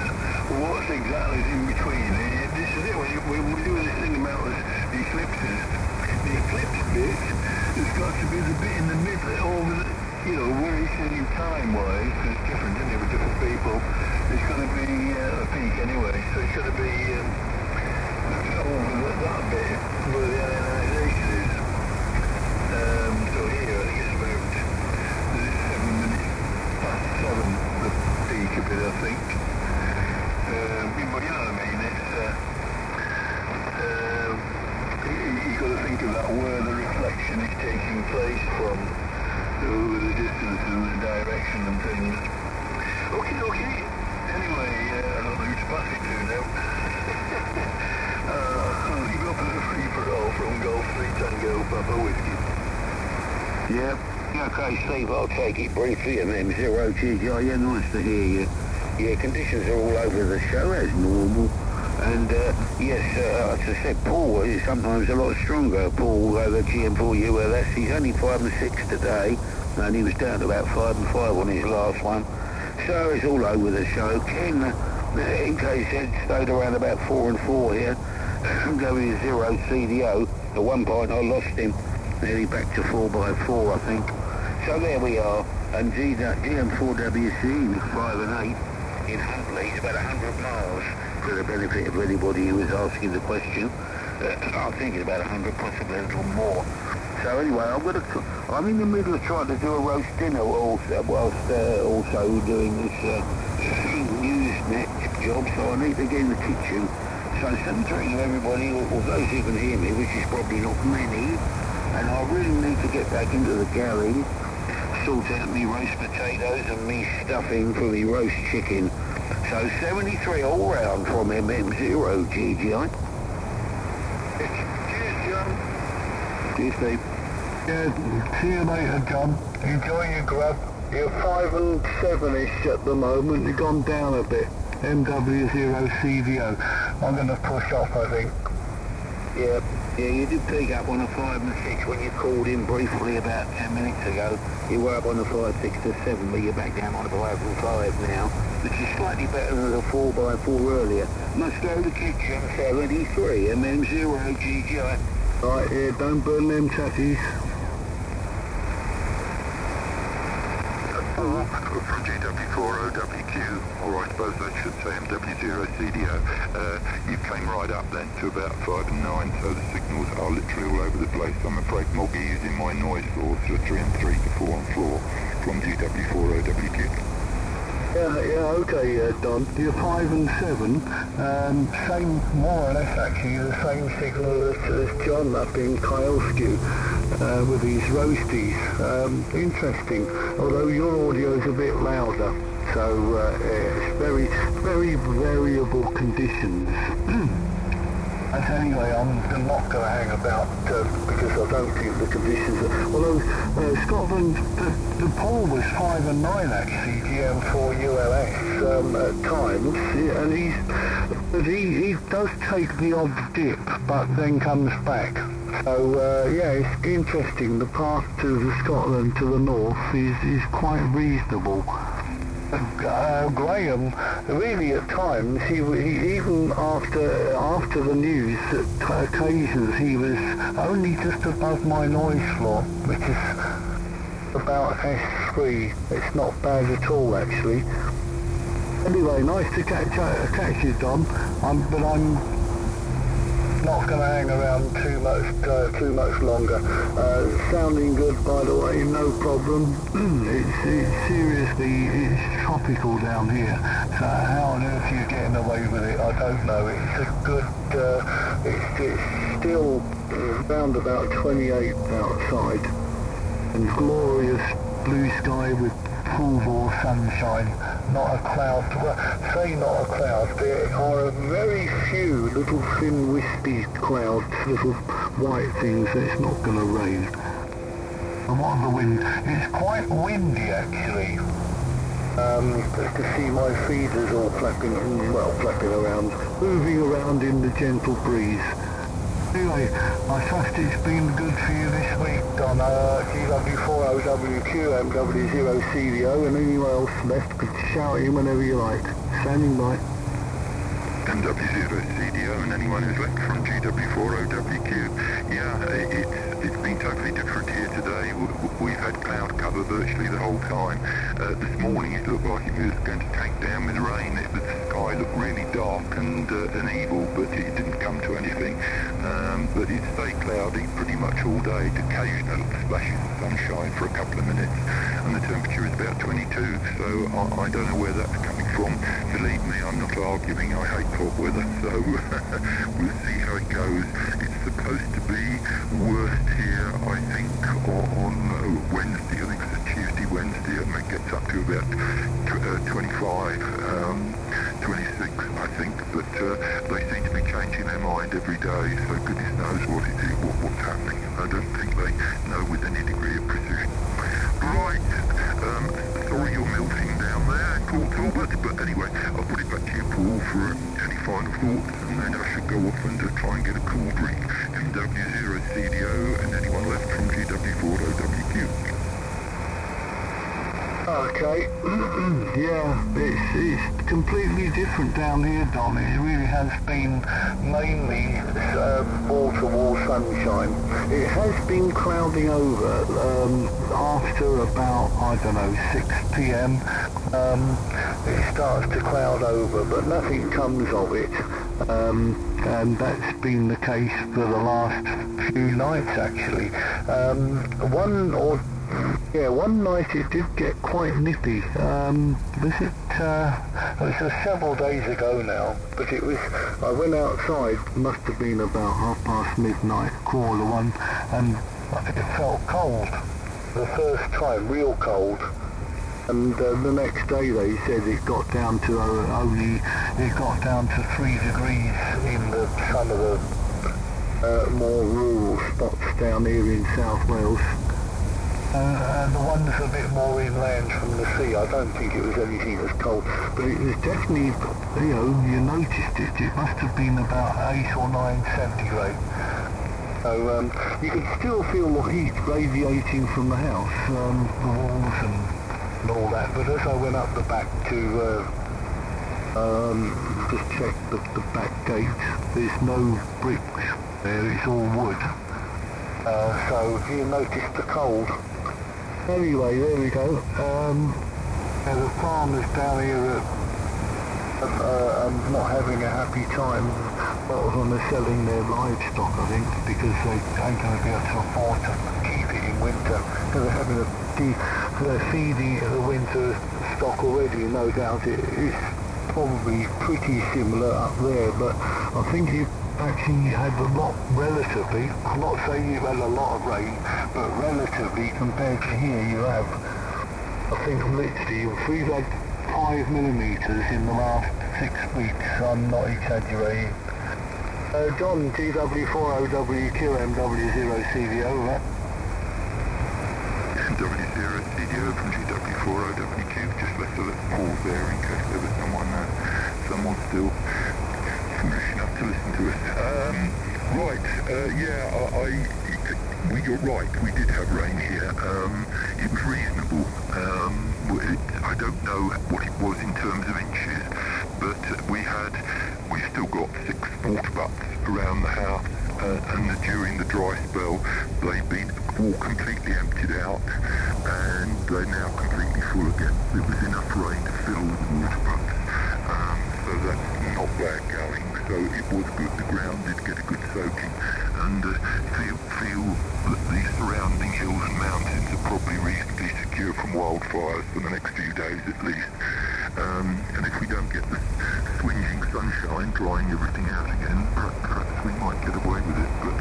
what's exactly in between. This is it, when we do this thing about the eclipses, the eclipse bit has got to be the bit in the middle, over the, where it's in time-wise, because it's different, isn't it, with different people. It's going to be a peak anyway, so it's going to be over that bit where the ionization is. So here, I think it's about 7 minutes past 7, the peak a bit, I think. But you know what I mean, you've got to think of that where the reflection is taking place from, over the distance and the direction and things. Okay. Anyway, I don't know who to pass it to now. I'll leave it up as a free-for-all from Golf 3 Tango Papa Whiskey. Yeah. Okay, Steve, I'll take it briefly, MM0GJ. Yeah, nice to hear you. Yeah, conditions are all over the show as normal. And yes, as I said, Paul is sometimes a lot stronger. Paul over GM4ULS, he's only 5 and 6 today, and he was down to about 5 and 5 on his last one. So it's all over the show. Ken, in case he stayed around about 4 and 4 here, W0 CDO. At one point I lost him, nearly back to 4x4, I think. So there we are. And GM4WC was 5 and 8 in Huntley. It's about 100 miles. For the benefit of anybody who was asking the question, I think it's about 100, possibly a little more. So anyway, I'm in the middle of trying to do a roast dinner whilst also doing this Newsnet job, so I need to get in the kitchen. So instead of everybody, or those who can hear me, which is probably not many, and I really need to get back into the galley, sort out me roast potatoes and me stuffing for me roast chicken. So 73 all round from MM0GG. Cheers, John. Cheers, Steve. Yeah, see you later, John. Enjoy your grub. You're 5 and 7-ish at the moment. You've gone down a bit. MW0CVO. I'm going to push off, I think. Yeah. Yeah, you did pick up on a 5 and a 6 when you called in briefly about 10 minutes ago. You were up on the 5, 6 to 7, but you're back down on the 5 and 5 now, which is slightly better than the 4 by 4 earlier. Must go to kitchen 73, MM0GGI. Right, yeah, don't burn them tatties. From GW4OWQ, or I suppose I should say MW0CDO, you came right up then to about 5 and 9, so the signals are literally all over the place. I'm afraid Moggy is in my noise floor, so 3 and 3 to 4 and 4 from GW4OWQ. Yeah, okay, Don. You're 5 and 7, same, more or less actually, the same signal as John up in Kyleskew with his roasties. Interesting, although your audio is a bit louder, so it's very, very variable conditions. And anyway, I'm not going to hang about because I don't think the conditions are... Although Scotland, the poll was 5 and 9 actually, GM4ULS at times, and he does take the odd dip, but then comes back. So yeah, it's interesting. The path to Scotland to the north is quite reasonable. Graham, really at times, he even after the news, at occasions he was only just above my noise floor, which is about S3. It's not bad at all actually. Anyway, nice to catch you, Don. But I'm not going to hang around too much longer. Sounding good, by the way, no problem. It's seriously, it's tropical down here. So how on earth you're getting away with it, I don't know. It's a good, it's still around about 28 outside, and glorious blue sky with full bore sunshine. Not a cloud, well, say not a cloud, there are very few little thin wispy clouds, little white things, that it's not going to rain. And what the wind, it's quite windy actually. Just to see my feeders all flapping around, moving around in the gentle breeze. Anyway, I trust it's been good for you this week, Don. GW4OWQ, MW0CDO, and anyone else left could shout in whenever you like. Standing by. MW0CDO and anyone who's left from GW4OWQ. Yeah, it's been totally different here today. We've had cloud cover virtually the whole time. This morning it looked like it was going to tank down with rain. The sky looked really dark and evil, but it didn't come to anything. But it stayed cloudy pretty much all day, occasional splashes of sunshine for a couple of minutes, and the temperature is about 22, so I don't know where that's coming from. Believe me, I'm not arguing, I hate hot weather, so we'll see how it goes. It's supposed to be worst here, I think, on Wednesday. I think it's a Tuesday, Wednesday, and it gets up to about 25, 26, I think, but they seem to be changing their mind every day, so goodness knows what's happening. I don't think they know with any degree of precision. Right, sorry you're melting down there, Port Talbot, but anyway, I'll put it back to you, Paul, for any final thoughts, and then I should go off and try and get a cool drink. MW0CDO and anyone left from GW4OWQ. Okay, yeah, it's completely different down here, Don. It really has been mainly wall-to-wall sunshine. It has been clouding over after about, I don't know, 6 p.m. It starts to cloud over, but nothing comes of it. And that's been the case for the last few nights, actually. One night it did get quite nippy. It was several days ago now, but I went outside, must have been about midnight, 1:15, and it felt cold. The first time, real cold. And the next day they said it got down to 3 degrees in some of the more rural spots down here in South Wales. And the ones a bit more inland from the sea, I don't think it was anything as cold, but it was definitely, you noticed it. It must have been about 8 or 9 centigrade. So you can still feel the heat radiating from the house, the walls and all that. But as I went up the back to just check the back gate, there's no bricks there, it's all wood. So you notice the cold. Anyway, there we go. Now the farmers down here are not having a happy time. A lot of them are selling their livestock, I think, because they ain't going to be able to afford to keep it in winter. So they're having they're feeding it the winter stock already. No doubt it is probably pretty similar up there, but I think you actually had a lot relatively. I'm not saying you've had a lot of rain, but relatively compared to here you have. I think literally we've had 5 millimetres in the last 6 weeks. I'm not exaggerating. John, GW4OWQMW0CDO, right? W0CDO from GW4OWQ, just left a little pause there in case there was someone still foolish enough to listen to us. You're right, we did have rain here. It was reasonable. I don't know what it was in terms of inches, but we've still got 6 water butts around the house, and during the dry spell they've been all completely emptied out, and they're now completely full again. There was enough rain to fill all the water butts, so that's not bad going. So it was good, the ground did get a good soaking, and feel that the surrounding hills and mountains are probably reasonably secure from wildfires for the next few days at least. And if we don't get the swinging sunshine drying everything out again, perhaps we might get away with it. But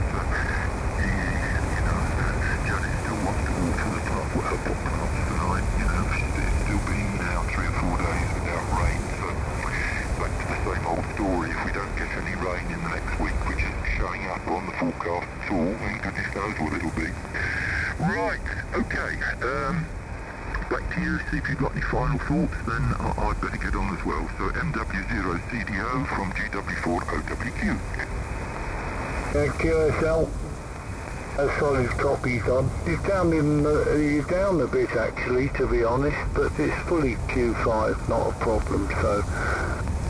Janet still wants to water her pot plants tonight. It's still been now 3 or 4 days without rain. So back to the same old story. If we don't get any rain in the next week, which isn't showing up on the forecast at all, then goodness knows what it'll be. Right, okay. Back to you, see if you've got any final thoughts, then I'd better get on as well. So MW0CDO from GW4OWQ. QSL, a solid copy, Don. He's down a bit actually, to be honest, but it's fully Q5, not a problem. So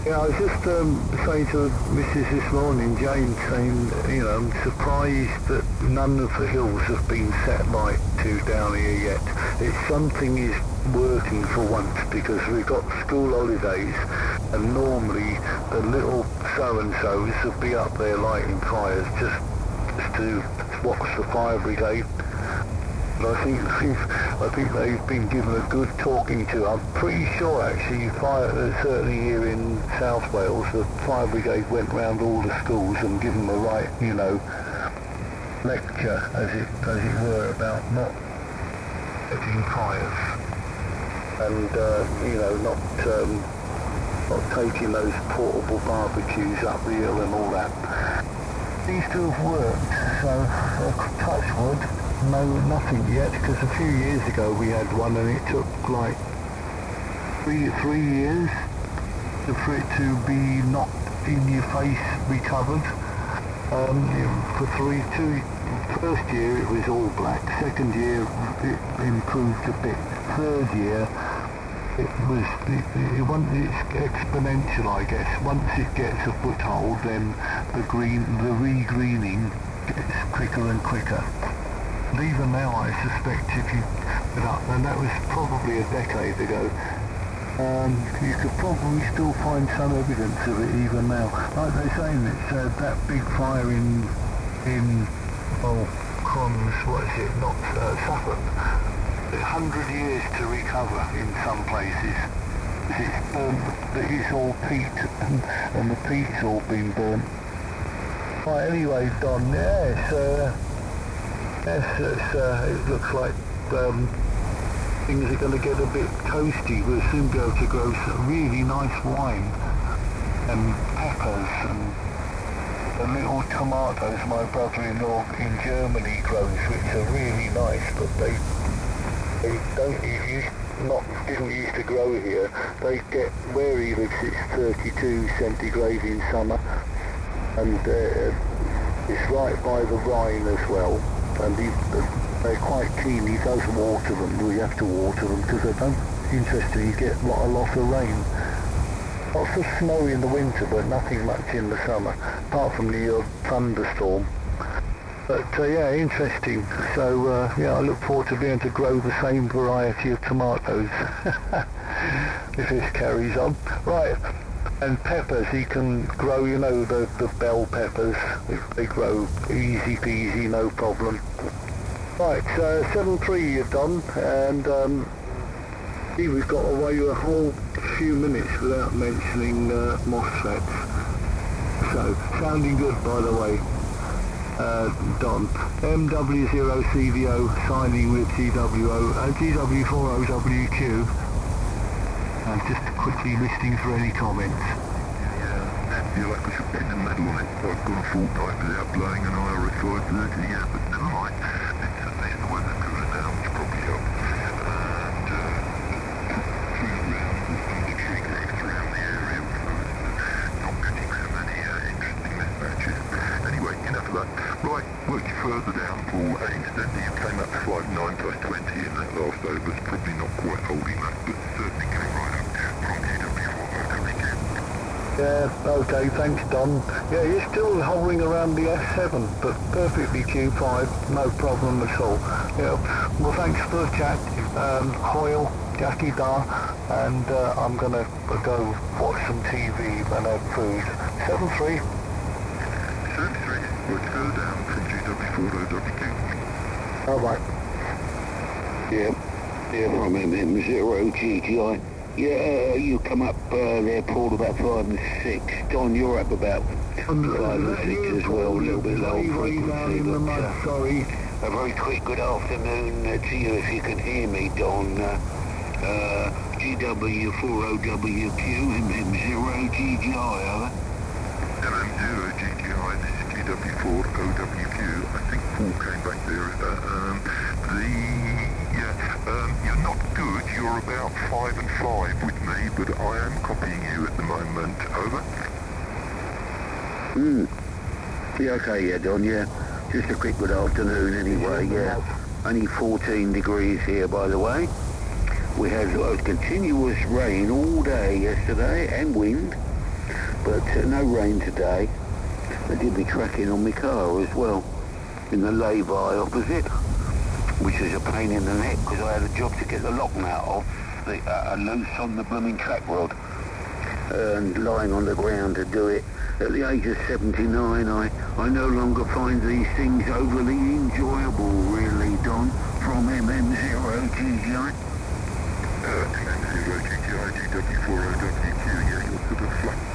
yeah, I was just saying to Mrs. this morning, Jane, saying, I'm surprised that none of the hills have been set light to down here yet. It's something is working for once, because we've got school holidays, and normally the little so-and-sos will be up there lighting fires just to watch the fire brigade. But I think they've been given a good talking to. I'm pretty sure actually certainly here in South Wales, the fire brigade went round all the schools and given them the right, lecture, as it were, about not setting fires and not taking those portable barbecues up the hill and all that. These two have worked, so touch wood. No, nothing yet, because a few years ago we had one and it took like three years for it to be not in your face recovered. First year it was all black, second year it improved a bit, third year it's exponential, I guess. Once it gets a foothold, then the re-greening gets quicker and quicker. And even now, I suspect if you get up, and that was probably a decade ago, you could probably still find some evidence of it even now. Like they're saying, it's that big fire in Suffolk. 100 years to recover in some places. It's all peat, and the peat's all been burnt. Right, anyway, Don, it looks like things are going to get a bit toasty. We'll soon be able to grow some really nice wine and peppers and the little tomatoes my brother-in-law in Germany grows, which are really nice, but they didn't used to grow here. They get, where he lives, it's 32 centigrade in summer, and It's right by the Rhine as well, and they're quite keen. He does water them. We have to water them because they don't. Interesting, you get a lot of rain. Lots of snow in the winter, but nothing much in the summer, apart from the thunderstorm. But yeah, interesting. So yeah, I look forward to being able to grow the same variety of tomatoes if this carries on. Right, and peppers, he can grow, you know, the bell peppers. They grow easy peasy, no problem. Right, 7.3 you're done, and see, we've got away a whole few minutes without mentioning MOSFETs. So, sounding good, by the way, Don. MW0CVO signing with GW4OWQ. I'm just quickly listening for any comments. Yeah, like we should pin the medal on it. I've gone a fortnight without blowing an IRS 530, yeah, but never mind. It's at least the weather's cooler now, which probably helps. Right, worked you further down, Paul, and incidentally you came up to 5.9 plus 20 in that last over. It's probably not quite holding that, but certainly came right up from GW4OWQ. Yeah, okay, thanks Don. Yeah, you're still hovering around the F7, but perfectly Q5, no problem at all. Yeah, well thanks for the chat, Hoyle, Jackie Dar, and I'm going to go watch some TV and have food. 7.3. Let's go down from GW4OWQ. Alright. Yeah, from MM0GTI. Yeah, you come up there, Paul, about 5 and 6. Don, you're up about 5 and 6 as well, a little bit low frequency. But, sorry. A very quick good afternoon to you, if you can hear me, Don. GW4OWQ, MM0GTI, over. MM0GTI, this is GW4OWQ. I think Paul came back there. You're not good. You're about 5 and 5 with me, but I am copying you at the moment. Over. Yeah, okay, yeah, Don, yeah. Just a quick good afternoon anyway, yeah. Only 14 degrees here, by the way. We had continuous rain all day yesterday, and wind, but no rain today. They did me tracking on my car as well, in the lay-by opposite, which was a pain in the neck because I had a job to get the lock nut off, loose on the blooming track rod, and lying on the ground to do it. At the age of 79, I no longer find these things overly enjoyable, really, Don, from MM0GTI. MM0GTI, GW4OWQ, yeah, you're sort of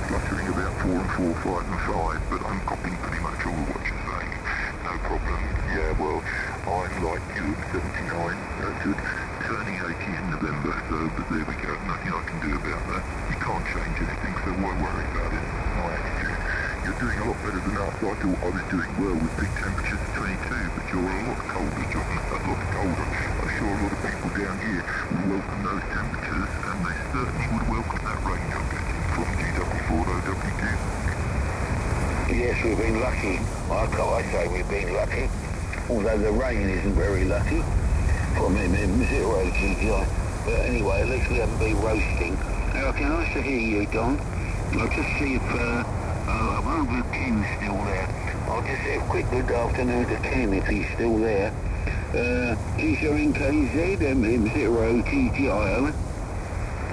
fluttering about 4 and 4, 5 and 5, but I'm copying pretty much all what you're saying. No problem. Yeah, well, I'm like you, 79, turning 80 in November, so, but there we go, nothing I can do about that. You can't change anything, so why worry about it? My attitude. You're doing a lot better than us. I thought I was doing well with big temperatures of 22, but you're a lot colder, John, a lot colder. I'm sure a lot of people down here would welcome those temperatures, and they certainly would welcome that rain you're getting from GW4OWQ. Yes, we've been lucky. I say we've been lucky, although the rain isn't very lucky from MM0GTI. But anyway, at least we haven't been roasting. Now, okay, nice to hear you, Don. I'll just see if, I wonder if Ken's still there. I'll just say a quick good afternoon to Ken if he's still there. GSONKZ, MM0GTI, over.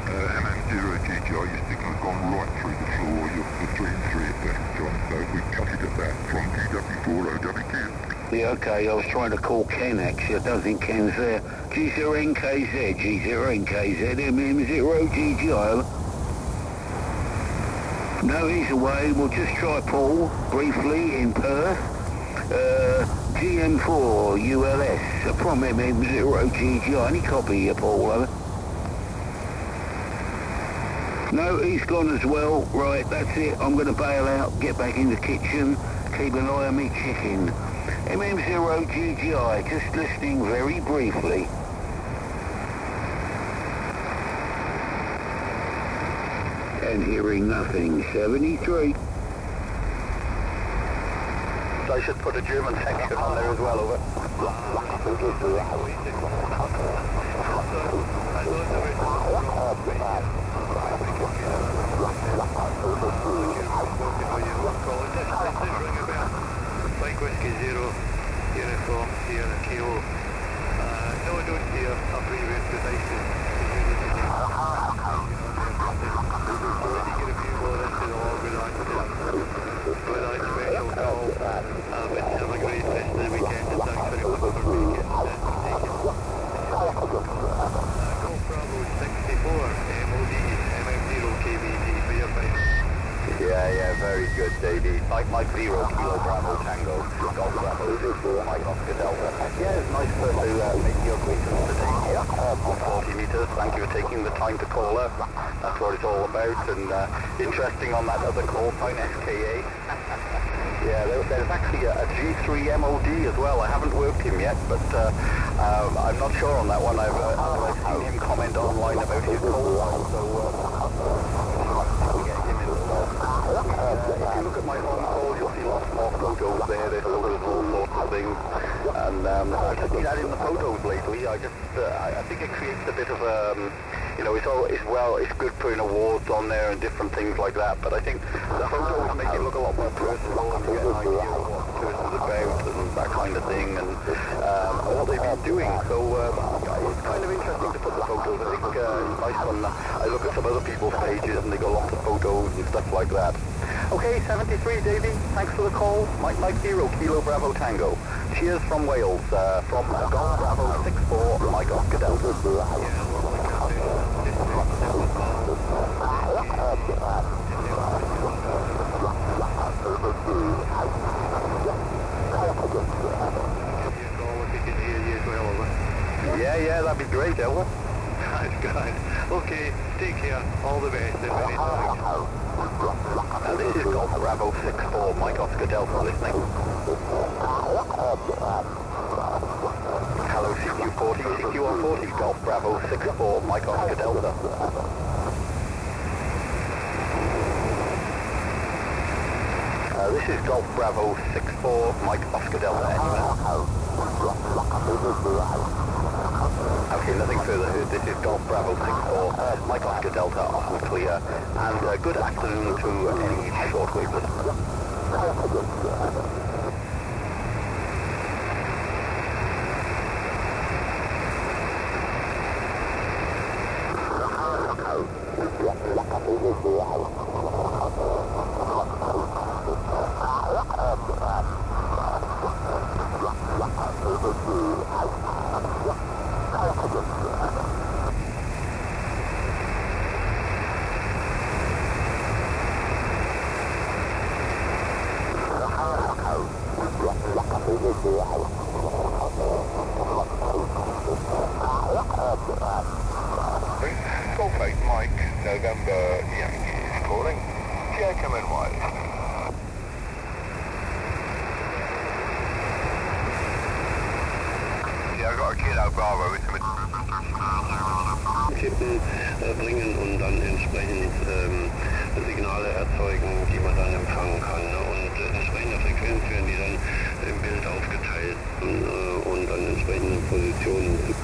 MM0GTI, your signal's gone right through the floor. You're 3 and 3 at best, John, so we cut it at that from GW4OWQ. Yeah, okay, I was trying to call Ken, actually. I don't think Ken's there. GSONKZ, MM0GTI, over. No, he's away. We'll just try Paul briefly in Perth. GM4 ULS from MM0GTI. Any copy here, Paul, over? No, he's gone as well. Right, that's it. I'm going to bail out, get back in the kitchen, keep an eye on me chicken. MM0GTI, just listening very briefly. And hearing nothing. 73. I should put a German section on there as well, over. Mike Whiskey Zero, Uniform, Sierra Kilo. No, I don't see a previous devices. Already get a few more into the log with that special call. But have a great rest of the weekend and thanks very much for making it. Golf Bravo 64, MOD, MM0 KBD for your final. Yeah, very good, Davey. Mike 0, Kilo Bravo Tango, Golf Bravo 64, Mike Oscar Delta. Yeah, it's nice to make your acquaintance today here on 40 meters. Thank you for taking the time to call us. That's what it's all about, and interesting on that other call sign, SKA. Yeah, there's actually a G3 MOD as well. I haven't worked him yet, but I'm not sure on that one. I've seen him comment online about his call sign, so if you look at my home calls, you'll see lots more photos there. There's photos of all sorts of things, and I've just been adding the photos lately. I think it creates a bit of it's good putting awards on there and different things like that. But I think the photos make it look a lot more personal, and you get an idea of what the person's about and that kind of thing, and what they've been doing. So it's kind of interesting to put the photos. I think it's nice when I look at some other people's pages and they got lots of photos and stuff like that. Okay, 73, Davey. Thanks for the call. Mike 0, Kilo Bravo Tango. Cheers from Wales, from Golf Bravo 64, Mike Oscar Delta. Yeah, that'd be great, Elva. That's good. Okay, take care. All the best. This is Golf Bravo 64, Mike Oscar Delta listening. Hello, CQ40, CQ140, Golf Bravo 64, Mike Oscar Delta. This is Golf Bravo 64, Mike Oscar Delta. Okay, nothing further heard. This is Golf Bravo 64, Mike Oscar Delta, off and clear. And good afternoon to any shortwave listeners. Sulphate Mike, November Yankees calling. GHMN Wise. Ja, I've got a Kilo Bravo with some Kippen bringen und dann entsprechend Signale erzeugen, die man dann empfangen kann. Ne? Und entsprechende Frequenz werden die dann im Bild aufgeteilt und dann entsprechende Positionen.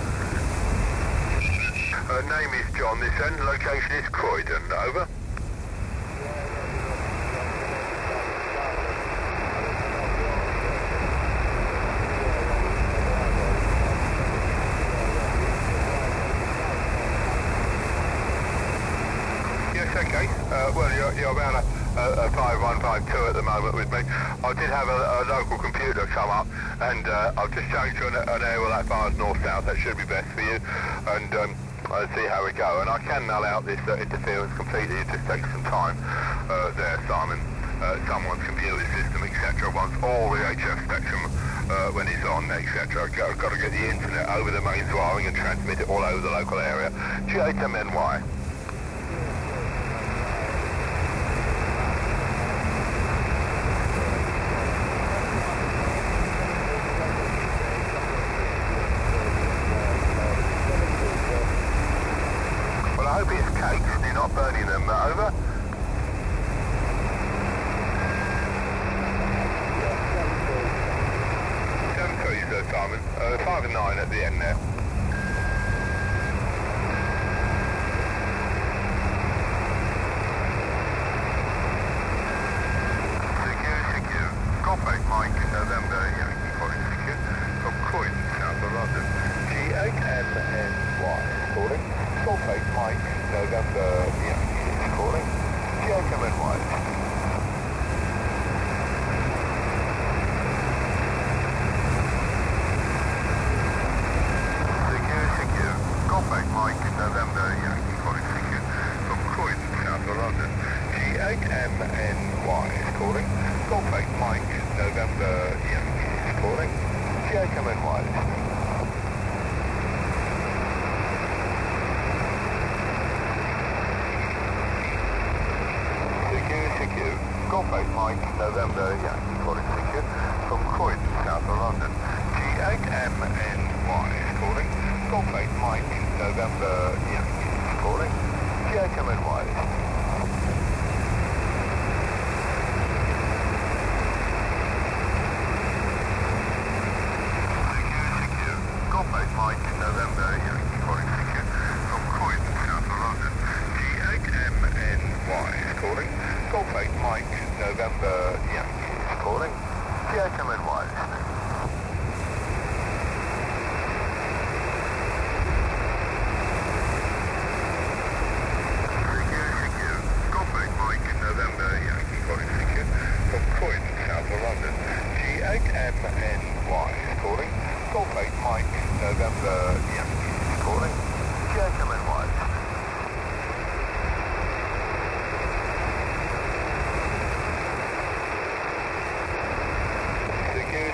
Name is John this end, location is Croydon, over. Yes, okay. Well, you're about a 5152 at the moment with me. I did have a local computer come up, and I've just changed to an area that far as north-south. That should be best for you, and I'll see how we go. And I can null out this interference completely. It just takes some time there, Simon. Someone's computer system, etc. wants all the HF spectrum when it's on, etc. I've got to get the internet over the mains wiring and transmit it all over the local area. G8MNY. Well, I hope it's cakes and you're not burning them. Over. the end there. Golf 8 Mike, November, Yankee calling secure from Croydon, south of London. G8MNY calling. Golf 8 Mike, November, Yankee calling. G8MNY. Secure. Golf 8 Mike, November, Yankee calling secure from Croydon, south of London. G8MNY is calling. Golf 8 Mike, November, Yankee is calling. G8MNY listening. Secure. Golf 8 Mike, November, Yankee calling secure from Croydon, south of London. G8MNY is calling. Golf 8 Mike, November, Yankee is calling. G8MNY listening. Mike, November, Yankee calling secure from Croydon, south of London. G8MNY is calling. Golf 8 Mike, November, Yankee is calling. G8MNY listening. Secure. Golf 8 Mike, November, Yankee calling secure from Croydon, south of London. G8MNY is calling. Golf 8 Mike, November, Yankee is calling. G8MNY listening.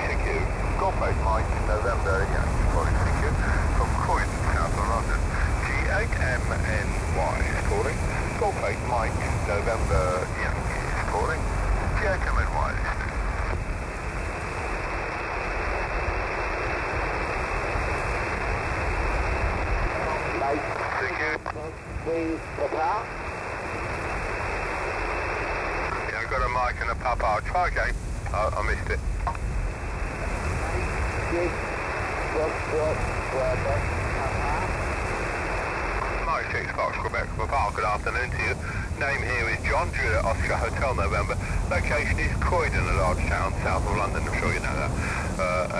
Secure. Golf 8 Mike, November, Yankee calling secure from Croydon, south of London. G8MNY is calling. Golf 8 Mike, November, Yankee is calling. G8MNY listening. Yeah, I've got a mic and a papa. I'll try again. I missed it. Mike 6 Fox, Quebec, Papa. Good afternoon to you. Name here is John Juliet Oscar Hotel November. Location is Croydon, a large town south of London. I'm sure you know that.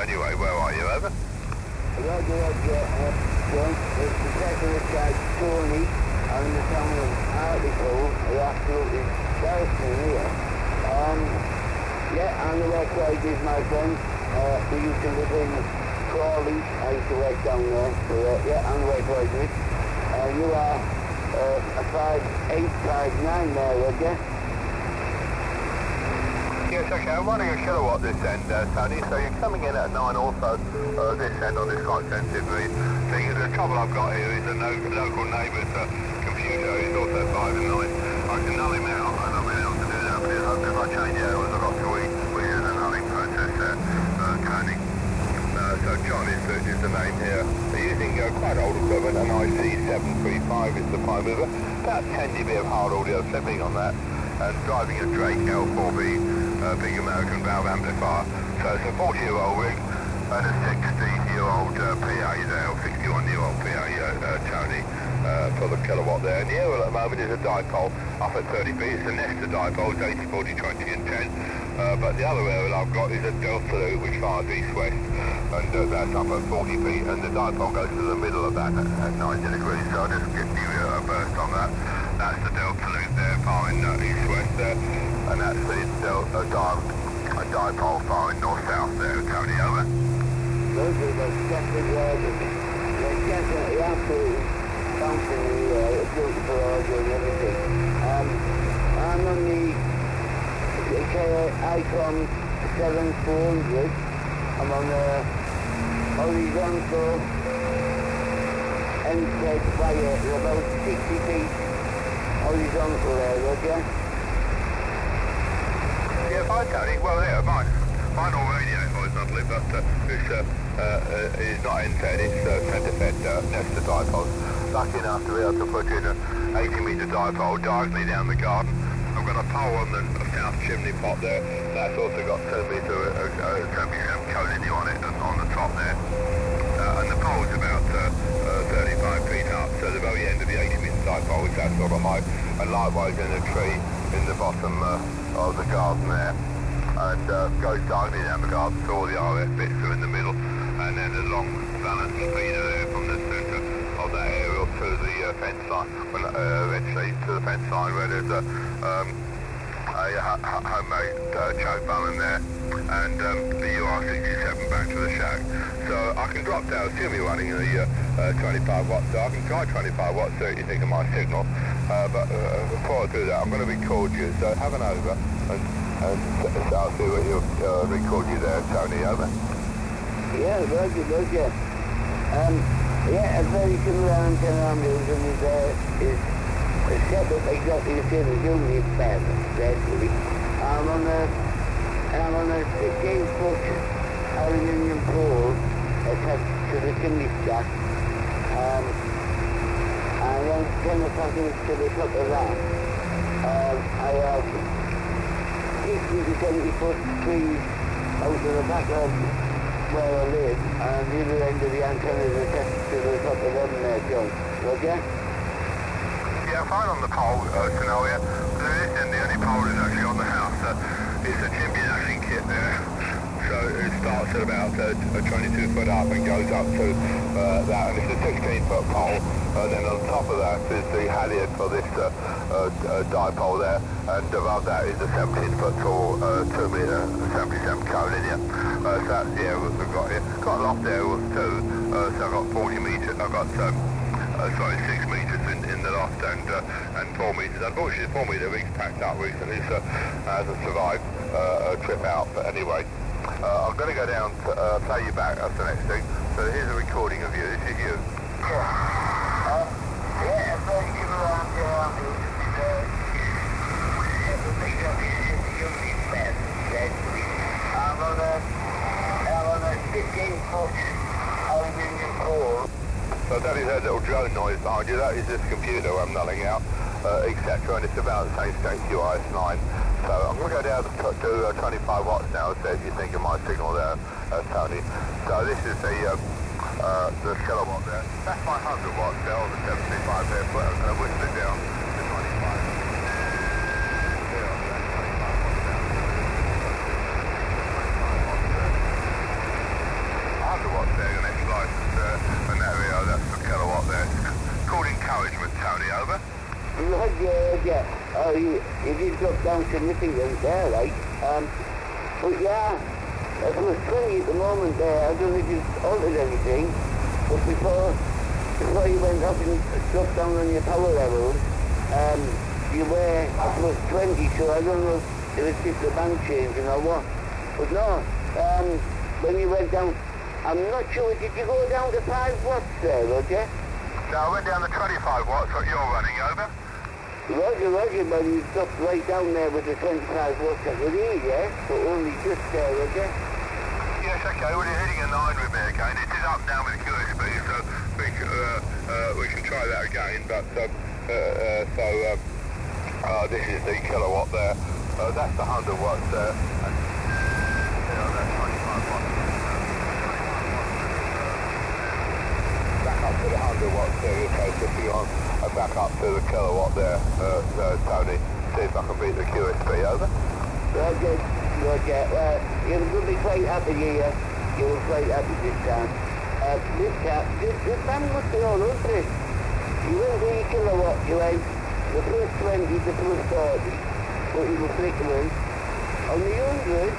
Anyway, where are you? Over? John, it's Professor Richard Tony on the Common article, who absolutely embarrassed me here. Yeah, on the website is my friend. We used to live in Crawley. I used to work down there. So, yeah, on the website is. You are a 5859 there, would you? Yes, okay, I'm running a kilowatt this end, Tony, so you're coming in at 9 also this end on this quite sensitive read. The trouble I've got here is a local neighbour's computer is also 5 and 9. I can null him out, and I've been able to do that, but if I change the hours, I've got to use a nulling process there, Tony. So John is the name here. They're using quite old equipment, an IC735 is the prime mover, about 10 dB of hard audio flipping on that, and driving a Drake L4B. Big American valve amplifier. So it's a 40-year-old rig and a 60-year-old PA there, or 61-year-old PA, Tony, for the kilowatt there. And the aerial at the moment is a dipole up at 30 feet. It's a Nesta dipole, it's 80, 40, 20 and 10. But the other aerial I've got is a Delta Loop which fires east-west, and that's up at 40 feet, and the dipole goes to the middle of that at 90 degrees. So I'll just give you a burst on that. That's the Delta Loop there, firing east-west there. And that's the dipole firing north-south there, Tony, over. Those are the second orders. They're definitely absolutely bouncing in the air, it's beautiful order and everything. I'm on the Icon 7400. I'm on the horizontal end-stage fire, about 60 feet horizontal there, would you? Yeah, fine, Tony. Well, yeah, mine all radio horizontally, but it's not end-fed, it's centre-fed Nesta dipoles. Lucky enough to be able to put in an 80-metre dipole diagonally down the garden. I've got a pole on the south chimney pot there. That's also got 10 metre coaling on it on the top there. And the pole dipole's about 35 feet up, so the very end of the 80-metre dipole is that sort of height, and likewise in a tree in the bottom of the garden there, and goes diagonally down the garden, so all the RF bits are in the middle, and then a long balance feeder there from the centre of that aerial to the fence line, eventually to the fence line where there's a homemade choke balun there, and the UR67 back to the shack. So I can drop down, assume you're running the 25 watts, so I can try 25 watts so you think of my signal, but before I do that I'm going to record you, so have an over, and I'll see what you record you there, Tony, over. Yeah, roger. Yeah, a very similar antenna I'm using is set up exactly the same as Unity bed, basically. I'm on a 16-foot aluminium pole attached to the chimney stack, and then 10 attachments to the top of that. I have 60 to 70-foot trees out of the back of where I live, and the other end of the antenna is attached to the top of them there, John. Roger? Yeah, fine on the pole scenario. The only pole is actually on the house. It's a chimney lashing kit there. So it starts at about 22 foot up and goes up to that. And it's a 16-foot pole. Then on top of that is the halyard for this dipole there. And above that is a 17-foot tall 2-metre 77 cone in here. So that's the area we've got here. Got a loft there too. So I've got 40 metres. I've got 6 metres in the loft and 4 metres. Unfortunately, the 4-metre rig's packed up recently, so hasn't survived a trip out. But anyway, I'm going to go down to play you back. That's the next thing. So here's a recording of you. This is you. Yeah, I'm very similar antenna I'm using I'm on a 15-foot aluminium pole. So that is that little drone noise behind you. That is this computer I'm nulling out, etc. And it's about the same state QIS9. So I'm going to go down to 25 watts now, so if you think of my signal there, Tony. So this is the kilowatt there. That's my 100 watts there, or the 75 there, but I'm going to whistle it down to 25. Watts there, your next license and that area, that's the kilowatt there. Called encouragement, Tony, over. Yeah. Oh, you did drop down significant there, like. But yeah, it was 20 at the moment there. I don't know if you've altered anything, but before you went up and dropped down on your power levels, you were plus 20, so I don't know if it's just the band changing or what. But no, when you went down, I'm not sure, did you go down to 5 watts there, Roger? No, I went down to 25 watts, what you're running, over. Roger, but you stopped right down there with the 25 watts I could hear, yeah? But only just there, Roger? Yes, okay, well you're hitting a 9 with me again. It is up and down with the QSB, so we can try that again, but this is the kilowatt there. That's the 100 watts there. And, that's 25 watts. Back up to the 100 watts there, okay, so if you're on, back up to the kilowatt there, Tony, see if I can beat the QSB, over. Roger, you will be quite happy here, you will quite happy this time. This band must be all over it. You went to your kilowatt, you went the plus 20 to plus 40, but you were flickering. On the 100,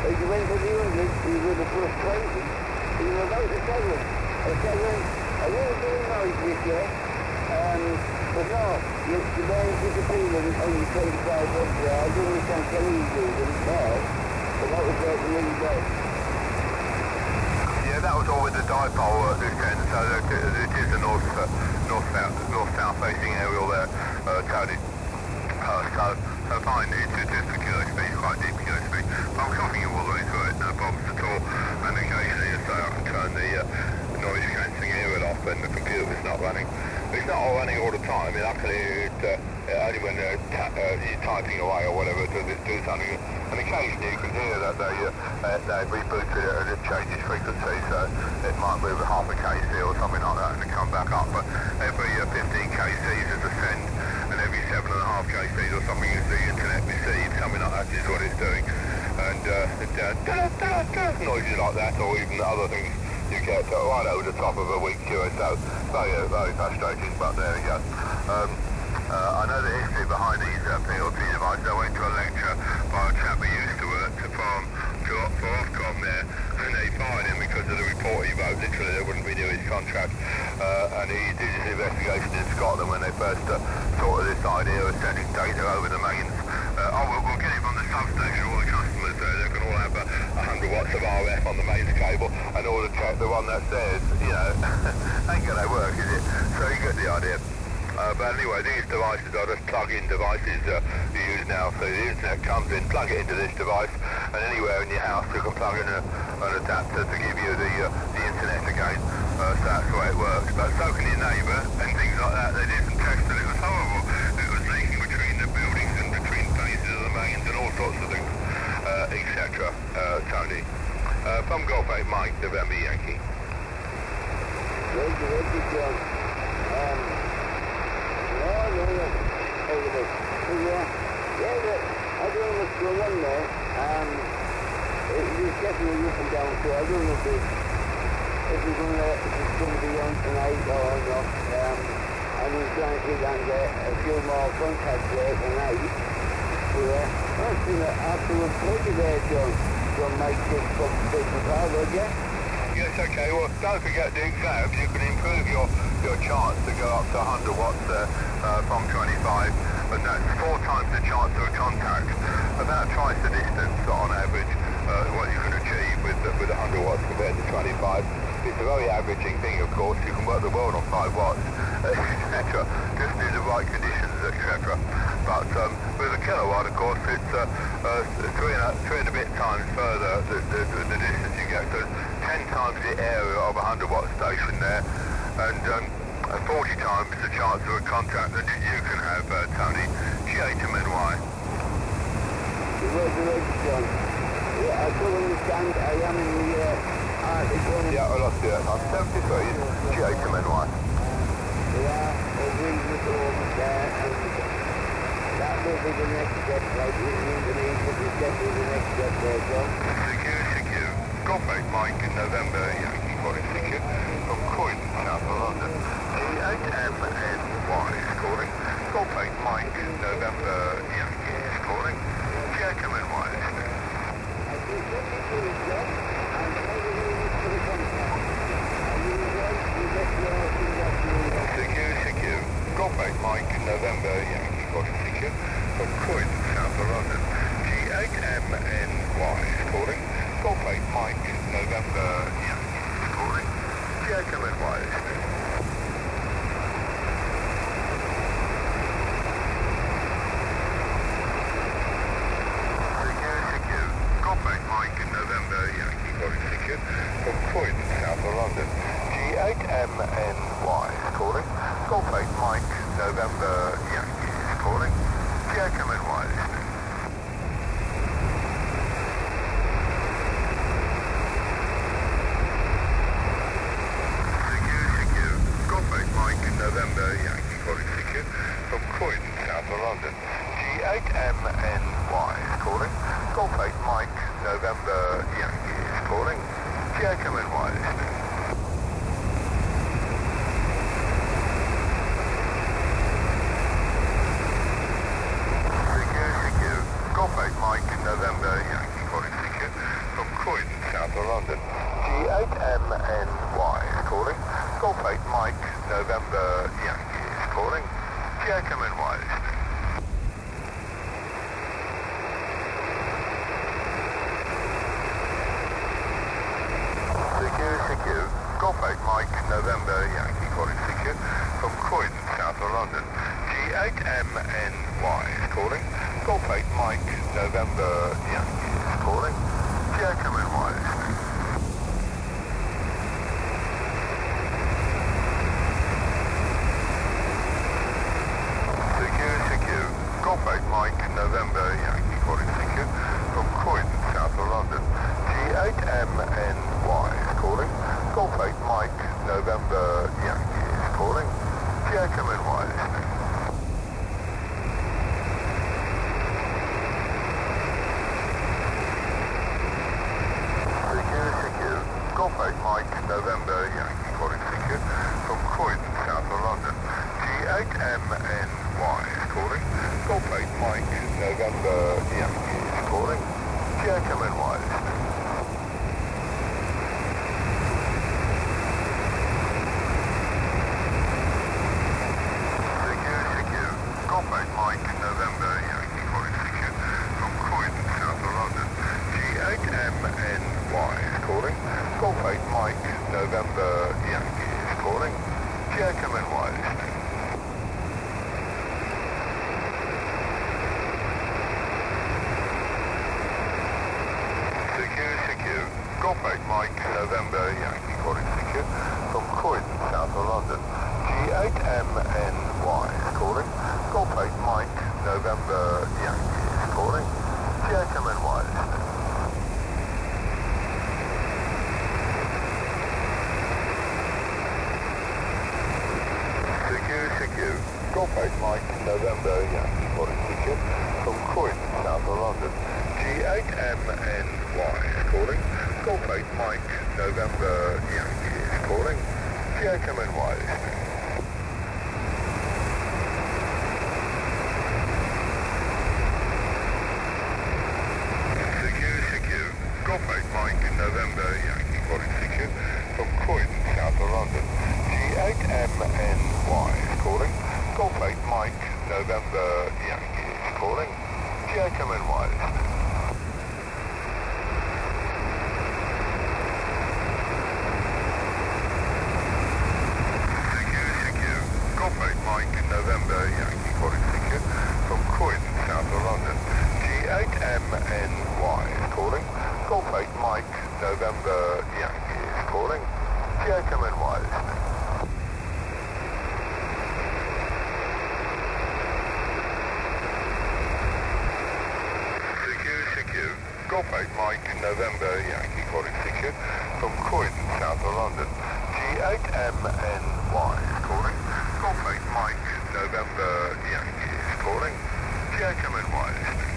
as you went to the 100, you were the plus 20, you were about the 7. A little bit of noise this year, but no, you're very disappearing on your 25 watts there. I don't understand how you do them there, but that was working really well. Yeah, that was all with the dipole at this end, so it is the north-south facing aerial there, Tony. So fine, it's just the QSB, quite deep QSB. I'm copying it all the way through it, no problems at all, and occasionally so I can turn the noise cancelling aerial off when the computer is not running. It's not all running all the time. Luckily, I only when they're typing away or whatever to do something. And occasionally you can hear that they've rebooted it and it changes frequency, so it might move at half a kc or something like that and then come back up. But every 15 kc is a descent, and every 7.5 kc or something is the internet receive, something like that is what it's doing. And noises like that, or even other things you get right over the top of a weak QSO. Very frustrating, but there we go. I know the history behind these PLC devices. I went to a lecture by a chap who used to work for Ofcom there, and they fired him because of the report he wrote. Literally, they wouldn't renew his contract. And he did his investigation in Scotland when they first thought of this idea of sending data over the mains. We'll get it from the substation. All the customers there, they can all have 100 watts of RF on the mains cable, and all the check the one that's theirs. You know, ain't gonna work, is it? So you get the idea. But anyway, these devices are just plug-in devices you use now. So the internet comes in, plug it into this device, and anywhere in your house you can plug in an adapter to give you the internet again. So that's the way it works. But so can your neighbour and things like that. They did some tests and it was horrible. It was leaking between the buildings and between faces of the mains and all sorts of things, etc. Tony. From Golf 8 Mike, November Yankee. Thank you, John. I don't know what's going on there. It's definitely up and down, so I don't know if it's going to be on tonight or not. I'm trying to see if I can get a few more contacts there tonight. That's been an absolute pleasure there, John. John Mike just from Big Car, would you? Yes, okay. Well, don't forget the exams. You can improve your chance to go up to 100 watts from 25, and that's 4 times the chance of a contact, about twice the distance on average what you can achieve with 100 watts compared to 25. It's a very averaging thing, of course. You can work the world on 5 watts, etc. Just in the right conditions, etc. But with a kilowatt, of course, it's 3 and a bit times further the distance you get. So 10 times the area of a 100 watt station there, and 40 times the chance of a contact that you can have, Tony. G8MNY. John. Yeah, I don't understand. I am in the Arctic. Yeah, I lost it. I'm 73. G8MNY. Yeah, we're almost there, and that will be the next step, like in Indonesia, is definitely the next step there, John. Secure. Golf 8 Mike in November, Yankee calling secure from Croydon, south of London. G8MNY is calling. Golf 8 Mike in November, Yankee is calling. G8MNY is calling. Secure. Golf 8 Mike in November, Yankee calling secure from Croydon, south of London. G8MNY is calling. Golf 8 Mike November, Yankee is calling. G8MNY is calling. From Croydon, south of London. G8MNY is calling. Golf 8 Mike, November, Yankee is calling. G8MNY is calling. Secure. Golf 8 Mike, November, Yankee calling secure. From Croydon, south of London. G8MNY is calling. Golf 8 Mike, November, Yankee is calling. G8MNY is calling. Secure. Golf 8 Mike, November, Yankee calling secure. From Croydon, south of London. G8MNY is calling. Golf 8 Mike, November, Yankee is calling. G8MNY is calling. Secure. Golf 8 Mike, November, Yankee calling secure. From Croydon, south of London. G8MNY is calling. Golf 8 Mike, November, Yankee is calling. G8MNY is calling. Secure. Mike, November, Yankee calling, thank you. From Croydon, south of London. G8MNY is calling. Golf 8 Mike, November, Yankee is calling. G8MNY listening. Golf 8 Mike, November, Yankee calling, thank you. From Croydon, south of London. G8MNY is calling. Golf 8 Mike, November, Yankee is calling. G8MNY listening. Golf 8 Mike, November, Yankee calling, thank you. From Croydon, south of London. G8MNY is calling. Golf 8 Mike, November, Yankee is calling. G8MNY listening. Secure. Golf 8 Mike, November, Yankee calling, thank you. From Croydon, south of London. G8MNY is calling. Golf 8 Mike, November, Yankee is calling. G8MNY listening. Secure. Golf 8 Mike, November, Yankee calling, thank you. From Croydon, south of London. G8MNY is calling. Golf 8 Mike, November, Yankee is calling. G8MNY listening. Secure. Golf 8 Mike, November, Yankee calling, thank you. From Croydon, south of London. G8MNY is calling. Golf 8 Mike, November, Yankee is calling. G8MNY listening. Secure. Golf 8 Mike, November, Yankee calling, thank you. From Croydon, south of London. G8MNY is calling. Golf 8 Mike, November, Yankee is calling. G8MNY listening. Secure. Golf 8 Mike, November, Yankee calling, thank you. From Croydon, south of London. G8MNY is calling. Golf 8 Mike, November, Yankee is calling. G8MNY listening.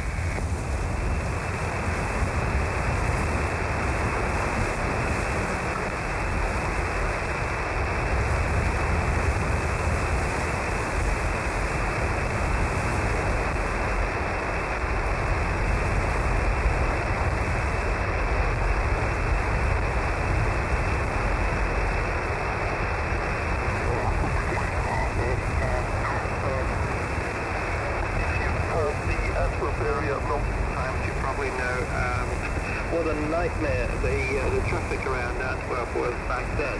What a nightmare the traffic around Antwerp was back then,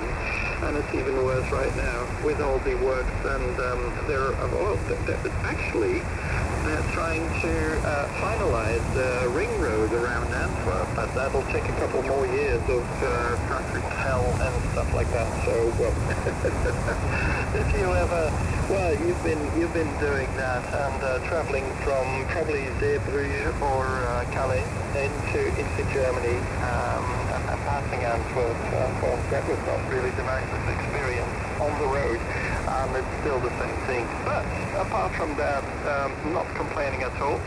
and it's even worse right now with all the works. And they're trying to finalize the ring road around Antwerp, but that'll take a couple more years of traffic hell and stuff like that. So if you ever, you've been doing that and traveling from probably Zeebrugge or Calais into Germany and passing Antwerp, that was not really the nicest experience on the road, and it's still the same thing. But apart from that, not complaining at all.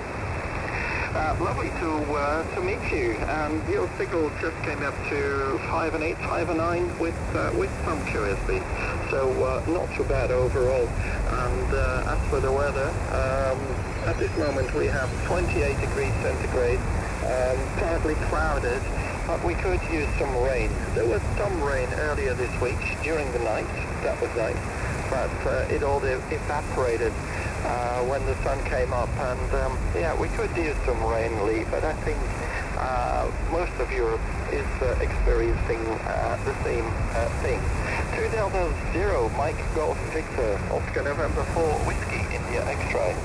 Lovely to meet you, and your signal just came up to 5 and 8, 5 and 9 with some QSB, so not too bad overall. And as for the weather, at this moment we have 28 degrees centigrade, partly clouded, but we could use some rain. There was some rain earlier this week during the night, that was nice, but it all evaporated when the sun came up, and we could use some rain, Lee, but I think most of Europe is experiencing the same thing. 2 Delta 0, Mike Golf Victor, Oscar November 4, Whiskey India X-Ray.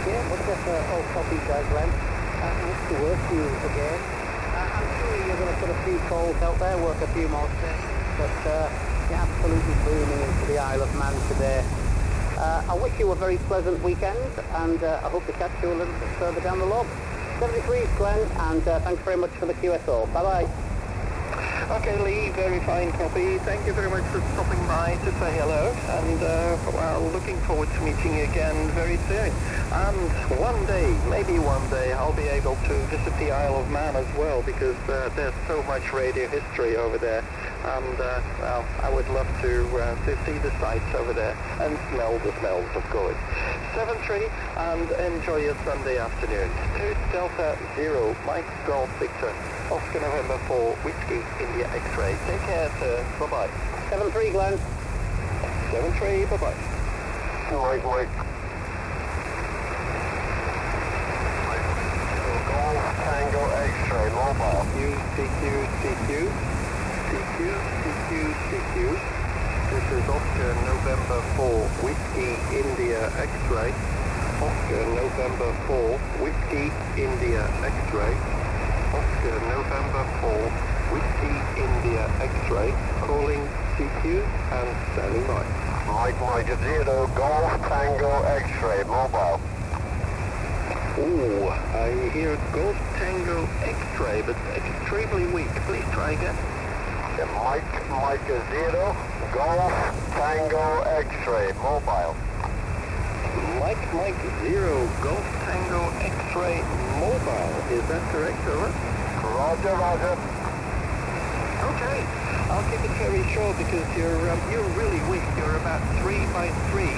Yeah, what's up, old copy, Glenn? Nice to work with you again. I'm sure you're going to put a few calls out there, work a few more steps, but you're absolutely booming into the Isle of Man today. I wish you a very pleasant weekend, and I hope to catch you a little bit further down the log. 73 Glenn, and thanks very much for the QSO. Bye-bye. Okay, Lee, very fine copy. Thank you very much for stopping by to say hello, and well, looking forward to meeting you again very soon. And one day, maybe one day, I'll be able to visit the Isle of Man as well, because there's so much radio history over there, and well, I would love to see the sights over there and smell the smells, of course. 7-3, and enjoy your Sunday afternoon. 2 Delta 0, Mike Golf Victor, Oscar November 4, Whiskey India X-Ray. Take care, sir. Bye-bye. 7-3 Glenn. 7-3, bye-bye. Wait. Golf Tango X-Ray mobile. CQ. This is Oscar November 4, Whiskey India X-Ray. Oscar November 4, Whiskey India X-Ray. Oscar November 4, Whiskey India X-Ray. Calling CQ and standing by. Mike 0, Golf Tango X-Ray mobile. Oh, I hear Golf Tango X-Ray, but extremely weak. Please try again. Mike 0, Golf Tango X-Ray mobile. Mike 0, Golf Tango X-Ray mobile. Is that correct, over? Roger. Okay, I'll keep it very short because you're really weak. You're about 3 by 3.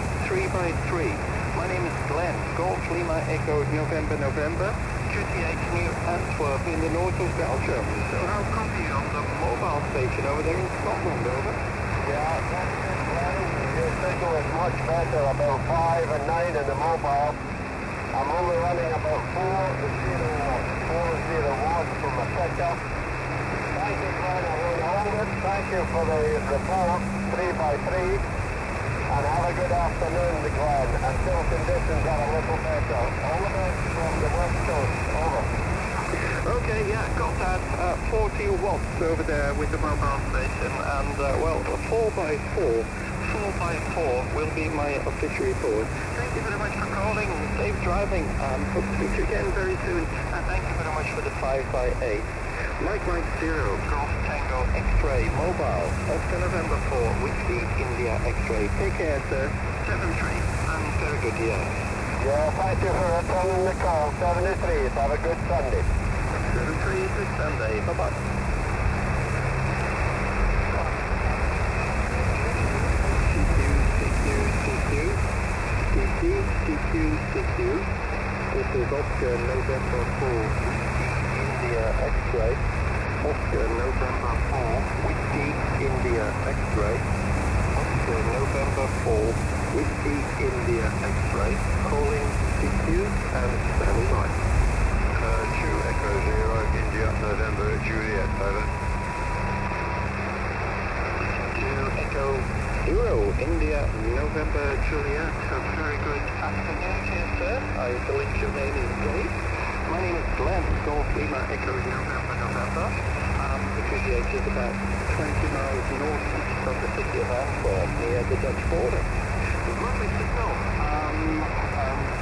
My name is Glenn, Golf Lima Echo November, QTH New Antwerp in the north of Belgium. So how copy you on the mobile station over there in Scotland, over? Yeah, that's it, Glenn. Your signal is much better, about 5 and 9 in the mobile. I'm only running about 401 from the pickup. Thank you, Glenn. I won't hold it. Thank you for the report, 3 by 3. And have a good afternoon, Glenn, until conditions are a little better. All the best from the West Coast. Over. Okay, yeah, got that 40 watts over there with the mobile station, and well, 4x4 will be my official report. Thank you very much for calling, safe driving, and hope to meet you again very soon, and thank you very much for the 5x8. Mike 0, Golf Tango X-Ray Mobile, Oscar November 4, Whiskey India X-Ray. Take care, sir. 7-3, and very good year. Yeah, thank you for returning the call. 73. Have a good Sunday. 7-3, good Sunday. Bye-bye. CQ. This is Oscar November 4, Whiskey India X-Ray. Oscar November 4, Whiskey India X-Ray. Oscar November 4, Whiskey India X-Ray. Calling CQ and standing by. 2 Echo 0, India November Juliet, over. 2 Echo 0, India November Juliet. A very good afternoon to you, sir. I believe your name is Glenn. My name is Glenn, Golf Lima Echo November. The QTH is about 20 miles northeast of the city of Antwerp, near the Dutch border. Lovely signal.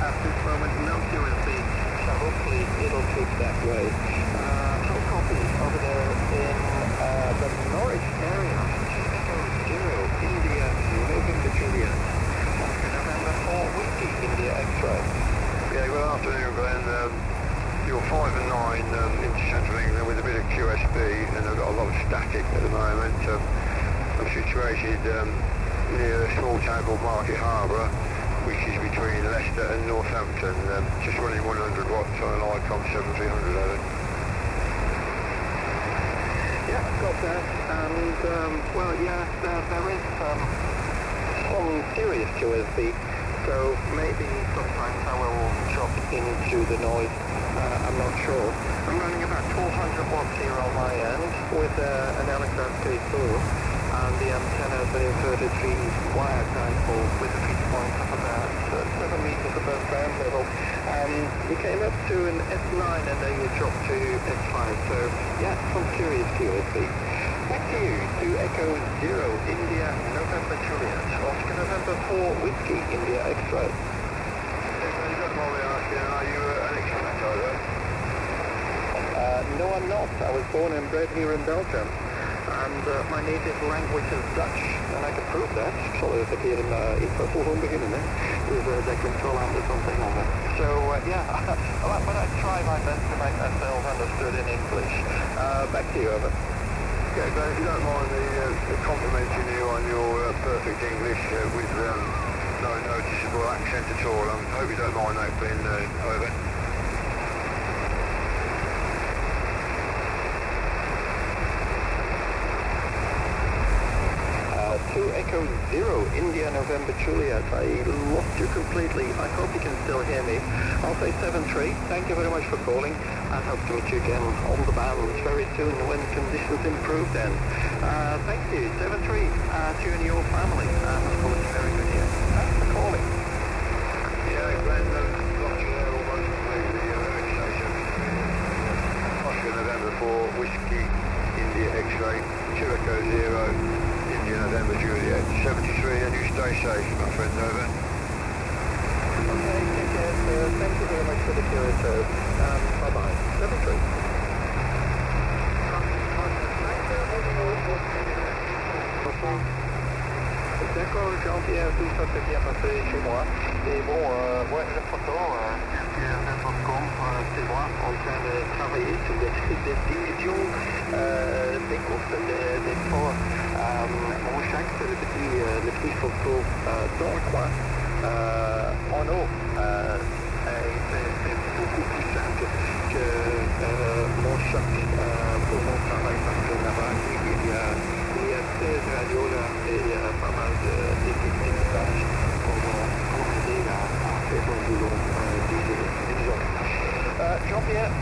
At this moment, no QSB, so hopefully it'll keep that way. No copy over there in the Norwich area. 2 Echo 0, India November Juliet. Oscar November 4, Whiskey India X-Ray. Yeah, good afternoon, Glenn. You're 5 and 9 into central England with a bit of QSB, and I've got a lot of static at the moment. I'm situated near a small town called Market Harbour, which is between Leicester and Northampton. Just running 100 watts on an ICOM 7300 over. Yeah, got that. And, well, yeah, there is some serious QSB, so maybe sometimes I will drop into the noise. I'm not sure. I'm running about 400 watts here on my end with an Electron K4, and the antenna is an inverted 3-wire dipole with a feed point of about 7 meters above ground level. You came up to an S9 and then you dropped to S5, so yeah, some serious QSB. Back to you, to Echo 0, India, November Juliet, Oscar November 4, Whiskey, India, X-Ray. You don't mind me asking, are you an expat over? No, I'm not. I was born and bred here in Belgium. And my native language is Dutch, and I can prove that. Ik zal het een keer in gewoon beginnen, hè. Dus dat klinkt wel anders dan Engels. So, yeah, but I try my best to make myself understood in English. Back to you, over. Okay, but if you don't mind me complimenting you on your perfect English with no noticeable accent at all, I hope you don't mind that being over. To Echo 0, India, November Juliet. I lost you completely. I hope you can still hear me. I'll say 7-3. Thank you very much for calling. I hope to meet you again on the bands very soon when conditions improve then. Thank you. 7-3 to you and your family. Of course, very good here. Thanks for calling. Yeah, Glenn, lost you there almost completely. Station. Oscar November 4, Whiskey, India X-Ray, 2 Echo 0. November Juliet, 73, and you stay safe, my friend, over. Okay, take care, sir. Thank you very much for the curiosity. Bye-bye. 73. D'accord, Jean-Pierre, tout ça s'est bien passé chez moi. Et bon, ouais, la photo, Pierre.com, c'est moi, en train de travailler sur des divisions, des courses, des sports. Mon chac, c'est le petit photo dans le coin, en eau. Et c'est beaucoup plus simple que mon chac pour mon travail, parce que là-bas, il y a 16 radios là, et pas mal d'équipages pour m'aider à faire mon boulot, disons. Jean-Pierre,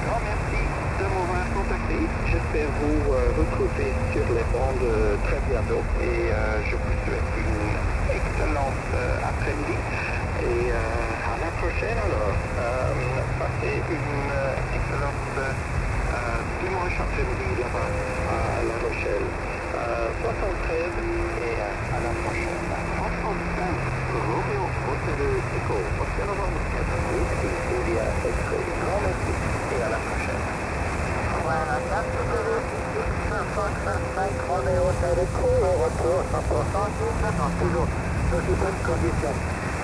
grand merci de m'avoir contacté. J'espère vous retrouver sur les bandes très bientôt et je vous souhaite une excellente après-midi et à la prochaine alors. Passez une excellente dimanche après-midi là-bas à La Rochelle. 73 et à la prochaine. 65 Romeo Hotel Echo, Hotel November 7, Whiskey, India, X-Ray. Grand merci et à la prochaine. Voilà, 4 65 Romeo Hotel Echo, au retour 100%, toujours dans de bonnes conditions.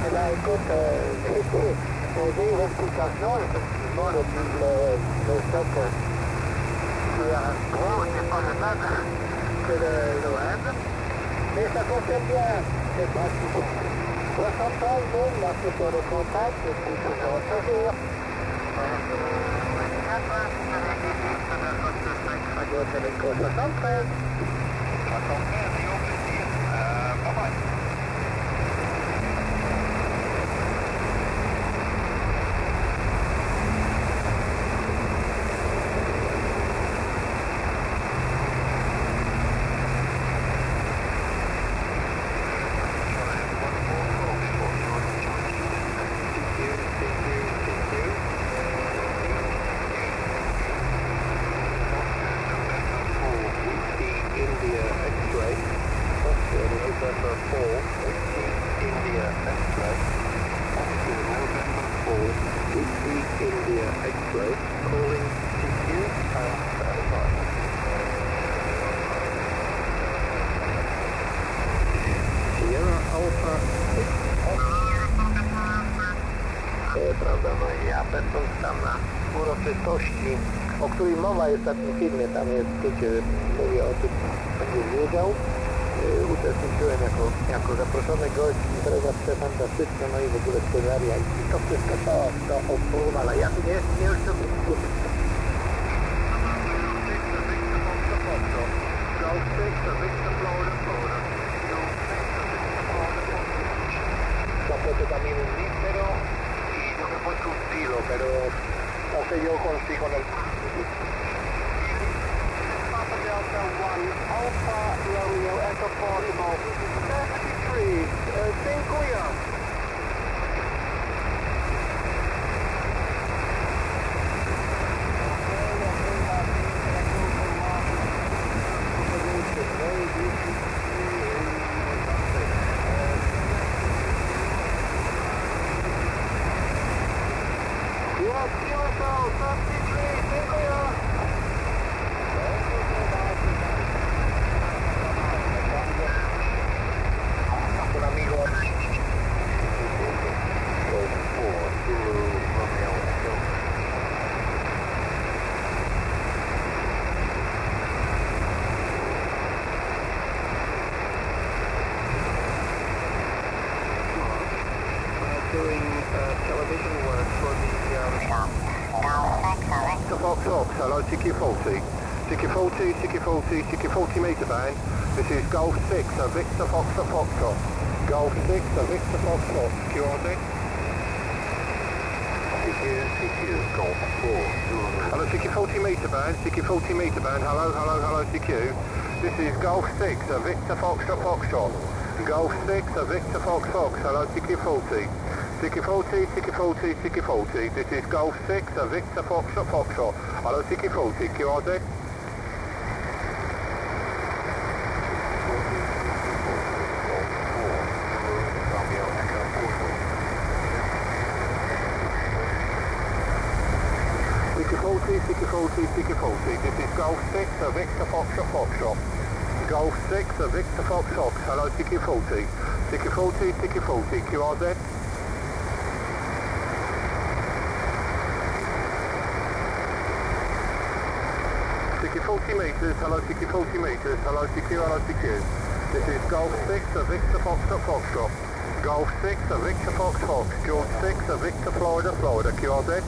Eh bien écoute, j'ai eu l'explication, effectivement, le stock c'est un gros, c'est pas le même que le web, mais ça fonctionne bien, c'est pas si bon. 73, bon, merci pour le contact, et puis toujours au plaisir. 4, Radio Téléco 73. 73, et au plaisir. Bye-bye. O której mowa jest w takim filmie, tam jest, wiecie, mówię o tym, będzie wiedział. Uczestniczyłem jako zaproszony gość, impreza przefantastyczna, no i w ogóle scenaria i to wszystko to opowala. Ja tu nie już to también un mísero y no me fue su estilo, pero no sé yo consigo en el Papa Delta 1, Alpha Romeo Echo 43, 5 ya. Fox, hello CQ40. CQ40, CQ40, CQ40 metre band. This is Golf 6, Victor Foxtrot Foxtrot. Golf 6, Victor Foxtrot, QRZ. CQ, Golf 4. Hello CQ40 metre band, CQ40 metre band, hello CQ. This is Golf 6, Victor Foxtrot Foxtrot. Golf 6, Victor Fox Fox, hello CQ40. CQ40, CQ40, CQ40. This is Golf 6, Victor Foxtrot Foxtrot. Hello CQ40, QRZ. CQ40, this is Golf 6, Victor Foxtrot Foxtrot. Golf 6, Victor Fox Fox, hello CQ40. CQ40, CQ40, QRZ. CQ40 metres, hello CQ40 metres, hello CQ. This is Golf 6, Victor Foxtrot Foxtrot. Golf 6, Victor Fox Fox, George 6, Victor Florida, QRZ.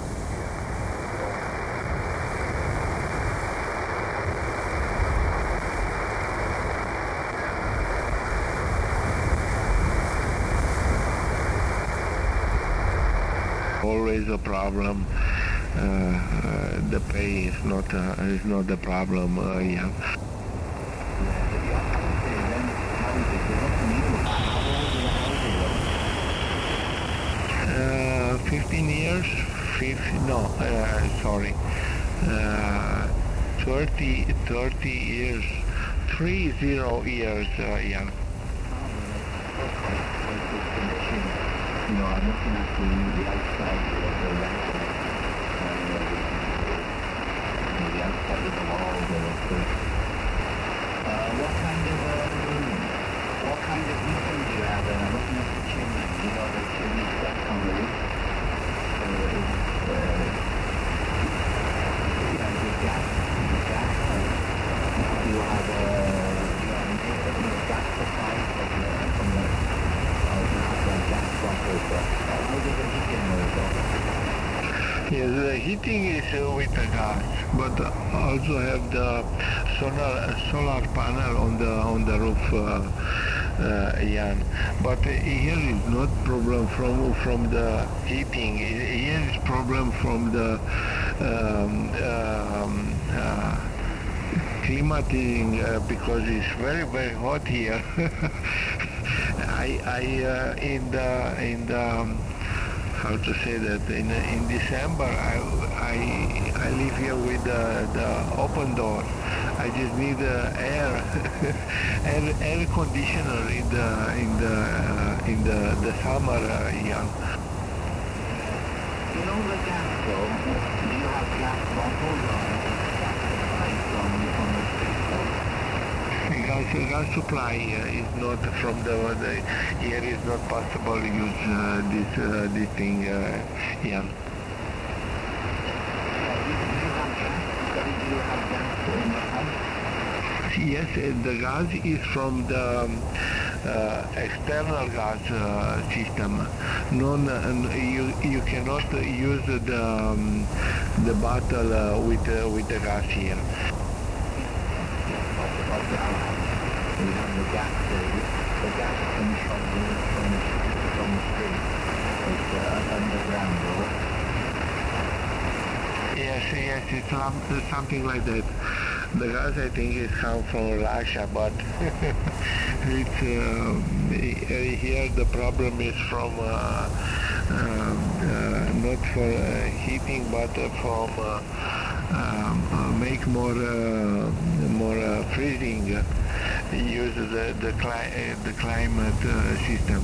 Always a problem. The pay is not the problem. Yeah. 15 years. 30 years. 30 years. Yeah. You know, I'm looking at the outside of the rental, the outside of the wall there. So, what kind of heating do you have? And I'm looking at the chimney. You know, the chimney set on the roof. The gas. Do you have a gas supply from the Yes, the heating is with the gas, but also have the solar panel on the roof, Jan. But here is not problem from the heating. Here is problem from the climating because it's very very hot here. In the how to say that in December I live here with the open door. I just need air conditioner in the summer. Yeah. You know the gas though? Do you have gas bottles or gas supply from the street? Gas supply is not from the here is not possible to use this thing. Yeah. Yes, the gas is from the external gas system. You cannot use the bottle with the gas here. We have the gas comes from the street. It's underground, Yes, it's something like that. The gas, I think, is come from Russia, but it's here the problem is from not for heating, but from make more freezing. Use the climate system.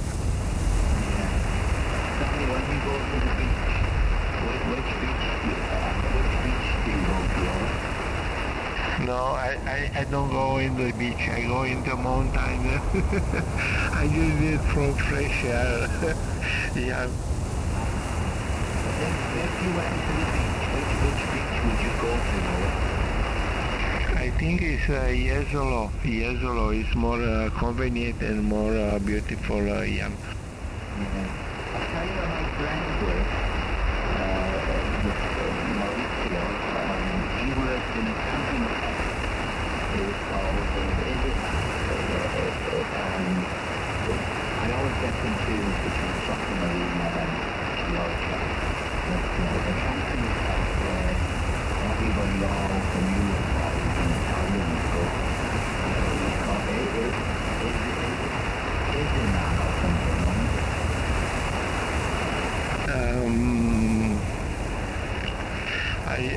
Tell me, when you go to the beach, which beach do you go to? No, I don't go in the beach. I go in the mountain. I just need from fresh air. Yeah. If you went to the beach, which beach would you go to? I think it's Jezolo. Jezolo is more convenient and more beautiful. Yeah. I'll tell you my friend with Mauricio.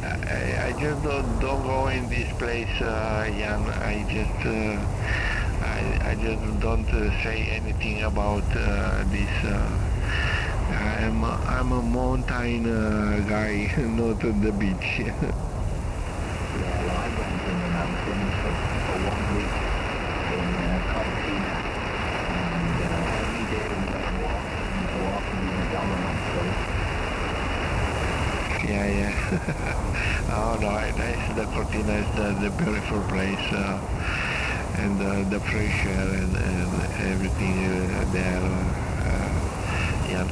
I just don't go in this place, Jan. I just don't say anything about this. I'm a mountain guy, not the beach. Yeah, well, I went in the mountains for 1 week in Cortina, and every day we went walking in the Dolomites. Yeah. Oh no, nice. The Cortina is the beautiful place, and the fresh air and everything there. Yeah.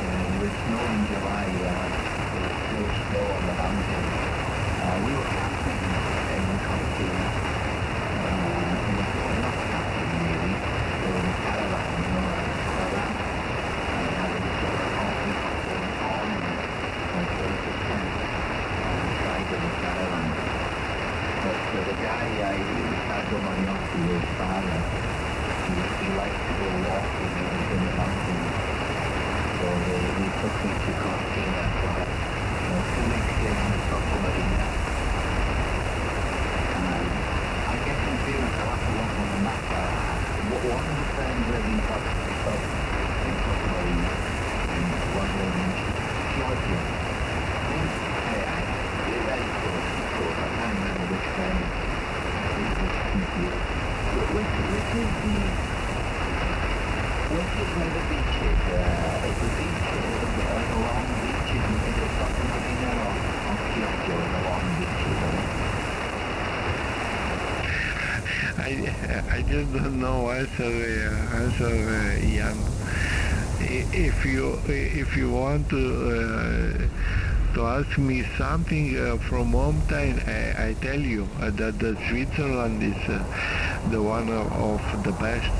It was snow in July. There was still snow on the mountain. We were camping in Cortina. Not camping really. We were in a caravan, caravan. And we had a sort of coffee on and built a tent inside of the caravan. But the guy, Ricardo Magnotti, his father, he liked to go walking in the mountains. So he took me to Cortina for 2 weeks in Santa Marina. I get confused, I'll have to look on the map. One of the friends live in Santa Marina, and one lives in Georgia. They're very close, I can't remember which friend. Which is where the beach is? Is the beach along the beach in the Santa Marina or Kyoto is along the beach? I just don't know answer, Jan. If you want to ask me something from mountain, I tell you that the Switzerland is the one of the best.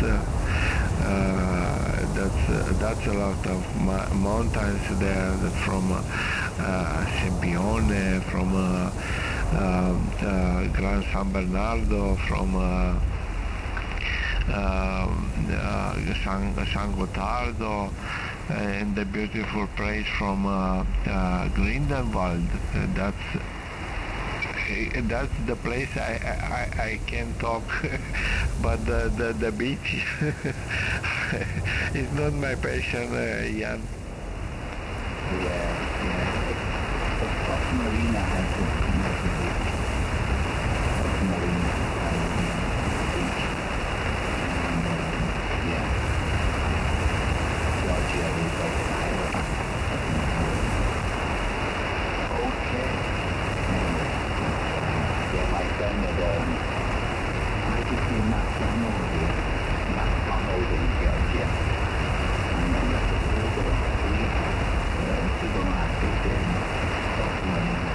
That's a lot of mountains there, from Sempione, from Gran San Bernardo, from San Gotardo, and the beautiful place from Grindelwald. That's the place I can talk, but the beach is not my passion, Jan. Yeah. The Santa Marina has the beach. Santa Marina has the beach. And, Georgia is like an island. Okay. Yeah, my friend had, I just seen Matt Donald in Georgia. And then there's a little bit of supermarket in Santa Marina.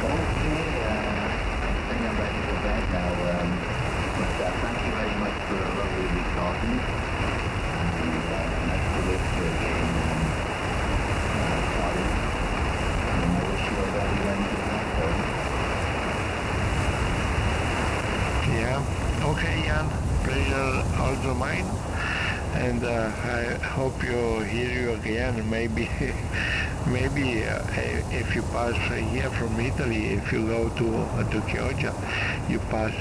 Okay, I think I'm ready for bed now. But thank you very much for a lovely recording. And nice to live you again. Sorry. And I wish you a very wonderful night. Yeah. Okay, Jan. Pleasure also mine. And I hope you hear you again. Maybe if you pass here from Italy, if you go to Chioggia, you pass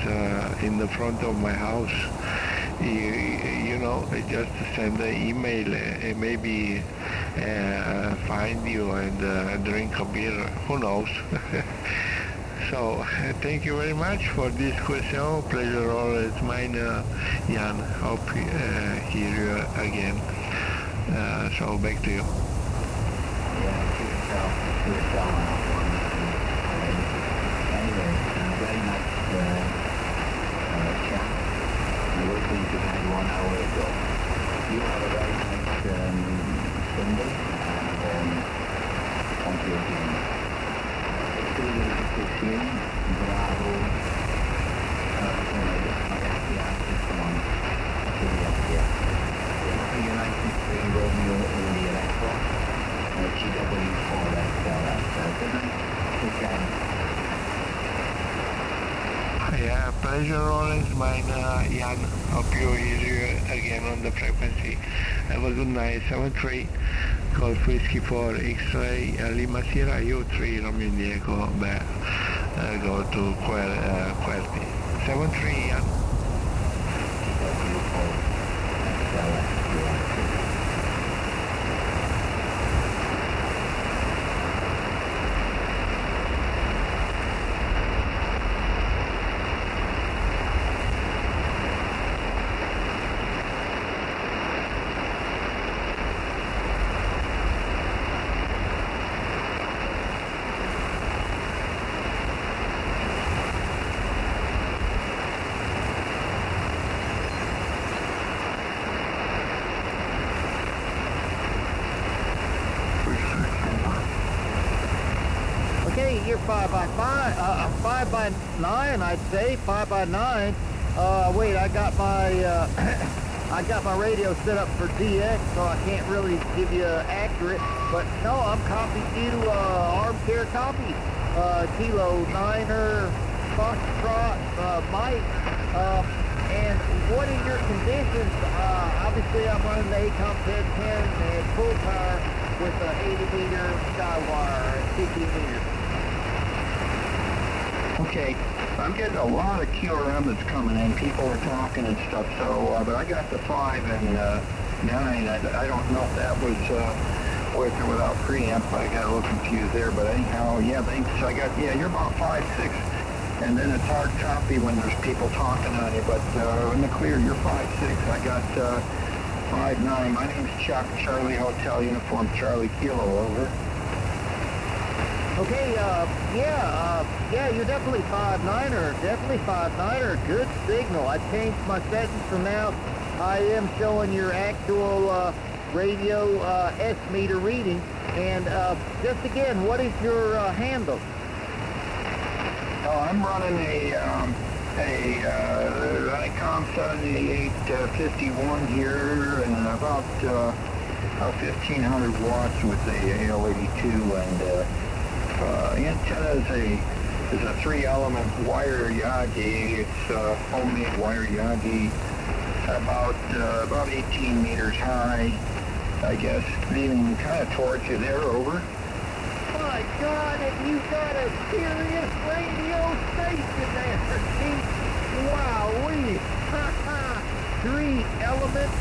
in the front of my house. You know, just send an email, maybe find you and drink a beer. Who knows? So thank you very much for this question. Pleasure always mine, Jan. Hope hear you again. So back to you. Yeah, to yourself. Anyway, very nice chat. I wish we had 1 hour ago. You have a very nice Sunday, and thank you again. Bravo. United Free Romeo India Echo, GW4XLS. Good night. Okay. Yeah, pleasure always mine, Jan. Hope you hear you again on the frequency. Have a good night. 7-3. Golf Whiskey 4 X-Ray Lima Sierra U3 Romeo Diego go to QWERTY 73 Ian. Okay, you're 5 by 9, I'd say 5 by 9. Wait, I got my I got my radio set up for DX, so I can't really give you accurate. But no, I'm copying you armchair copy. Kilo Niner Foxtrot Mike. And what are your conditions? Obviously, I'm running the ACOM 1010 and full power with an 80-meter skywire and 50 meters. Okay, I'm getting a lot of QRM that's coming in. People are talking and stuff. So, but I got the 5 and 9. I don't know if that was with or without preamp. I got a little confused there. But anyhow, yeah, thanks. I got you're about 5, 6. And then it's hard copy when there's people talking on you, but in the clear, you're 5, 6. I got 5, 9. My name's Chuck, Charlie Hotel Uniform, Charlie Kilo, over. Okay, yeah, you're definitely 5-9er, good signal. I changed my settings for now. I am showing your actual radio S-meter reading. And just again, what is your handle? I'm running a ICOM 7851 here, and about 1,500 watts with the AL82, and antenna is a 3-element wire Yagi. It's homemade wire Yagi, about 18 meters high, I guess, leaning kind of towards you there, over. My God, and you got a serious radio station there, see? Wowee! 3 elements,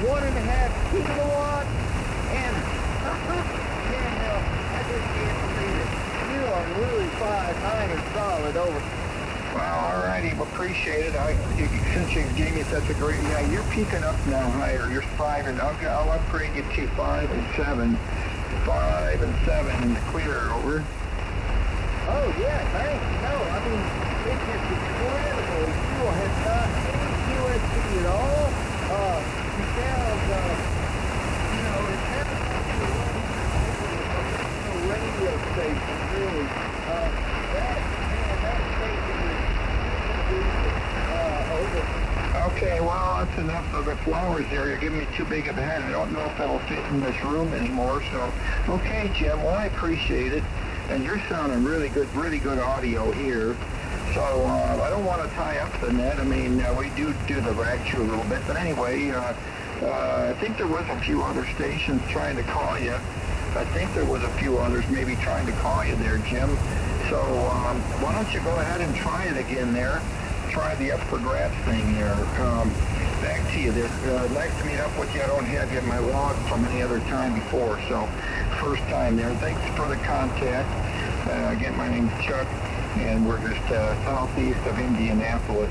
1.5 kilowatts, and I just can't believe it. You are really 5-9 solid, over. Well, alrighty, appreciate it. Since you gave me such a great, you're peaking up now higher. You're 5, and I'll upgrade you to 5 and 7. 5 and 7 in the clear, over. Oh, yeah, thanks. No, I mean, it's just incredible. You have not any QSC at all. You sound, it sounds like a radio station, really. That station is over. Okay, well, that's enough of the flowers there. You're giving me too big of a head. I don't know if that'll fit in this room anymore, so... Okay, Jim, well, I appreciate it. And you're sounding really good audio here. So, I don't want to tie up the net. I mean, we do the rack a little bit. But anyway, I think there was a few other stations trying to call you. I think there was a few others maybe trying to call you there, Jim. So, why don't you go ahead and try it again there. Try the up for grabs thing there. Back to you there. Nice to meet up with you. I don't have you in my log from any other time before, so first time there. Thanks for the contact. Again, my name's Chuck, and we're just southeast of Indianapolis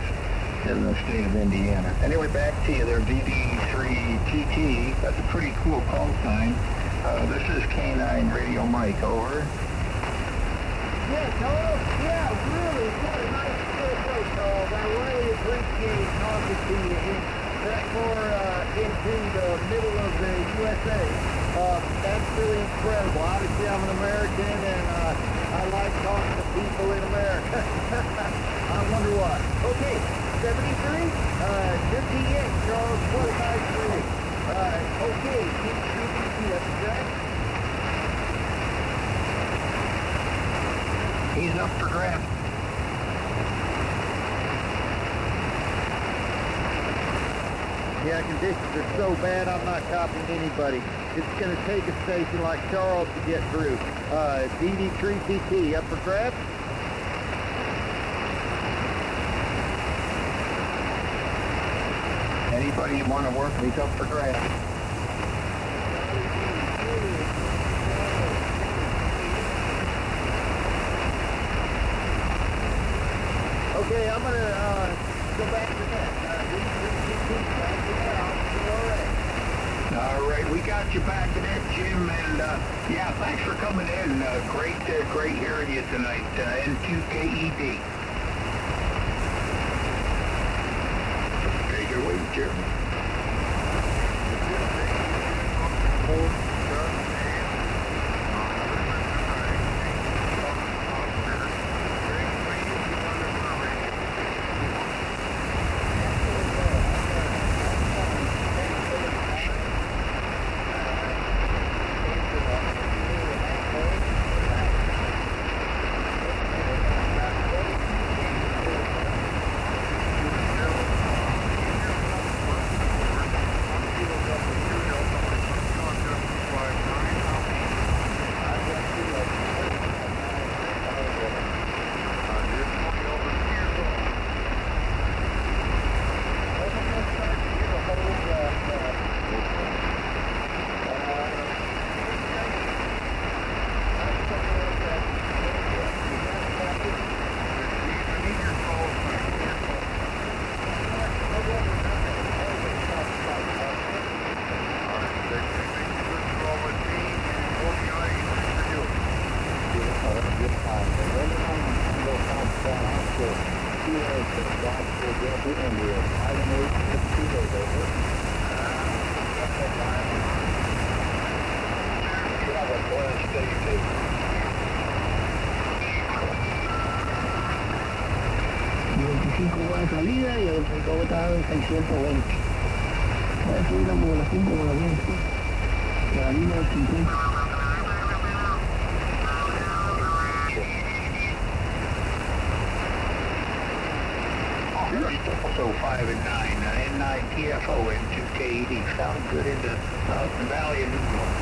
in the state of Indiana. Anyway, back to you there, VD3TT. That's a pretty cool call sign. This is K9 Radio Mike, over. Yeah, hello. Yeah, really, what a nice phone call. I really appreciate talking to you that far into the middle of the USA. That's really incredible. Obviously, I'm an American, and I like talking to people in America. I wonder why. Okay, 73, good DX, Charles. What a nice rig. Okay, keep shooting, that's correct. He's up for grabs. Yeah, conditions are so bad, I'm not copying anybody. It's going to take a station like Charles to get through. DD3PT, up for grabs? Anybody you want to work, he's up for grabs. Okay, I'm going to go back to that. All right, we got you back in it, Jim, and yeah, thanks for coming in. Great hearing you tonight. N2KED. Take it away, Jim. Salida y el pico estaba en 620. Aquí la modulación como la bien. La línea 50. Also 5 and 9, N9 TFO and 2KED. Sounds good in the Valley of New York.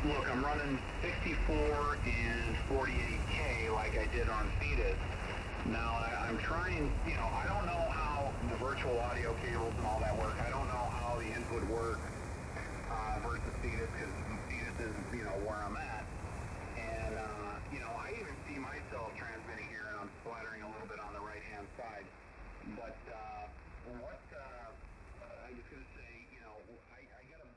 Look, I'm running 64 and 48K like I did on Fetus. Now, I'm trying, I don't know how the virtual audio cables and all that work. I don't know how the input works versus Fetus, because Fetus is, where I'm at. And, I even see myself transmitting here, and I'm splattering a little bit on the right-hand side. But I was going to say, I got a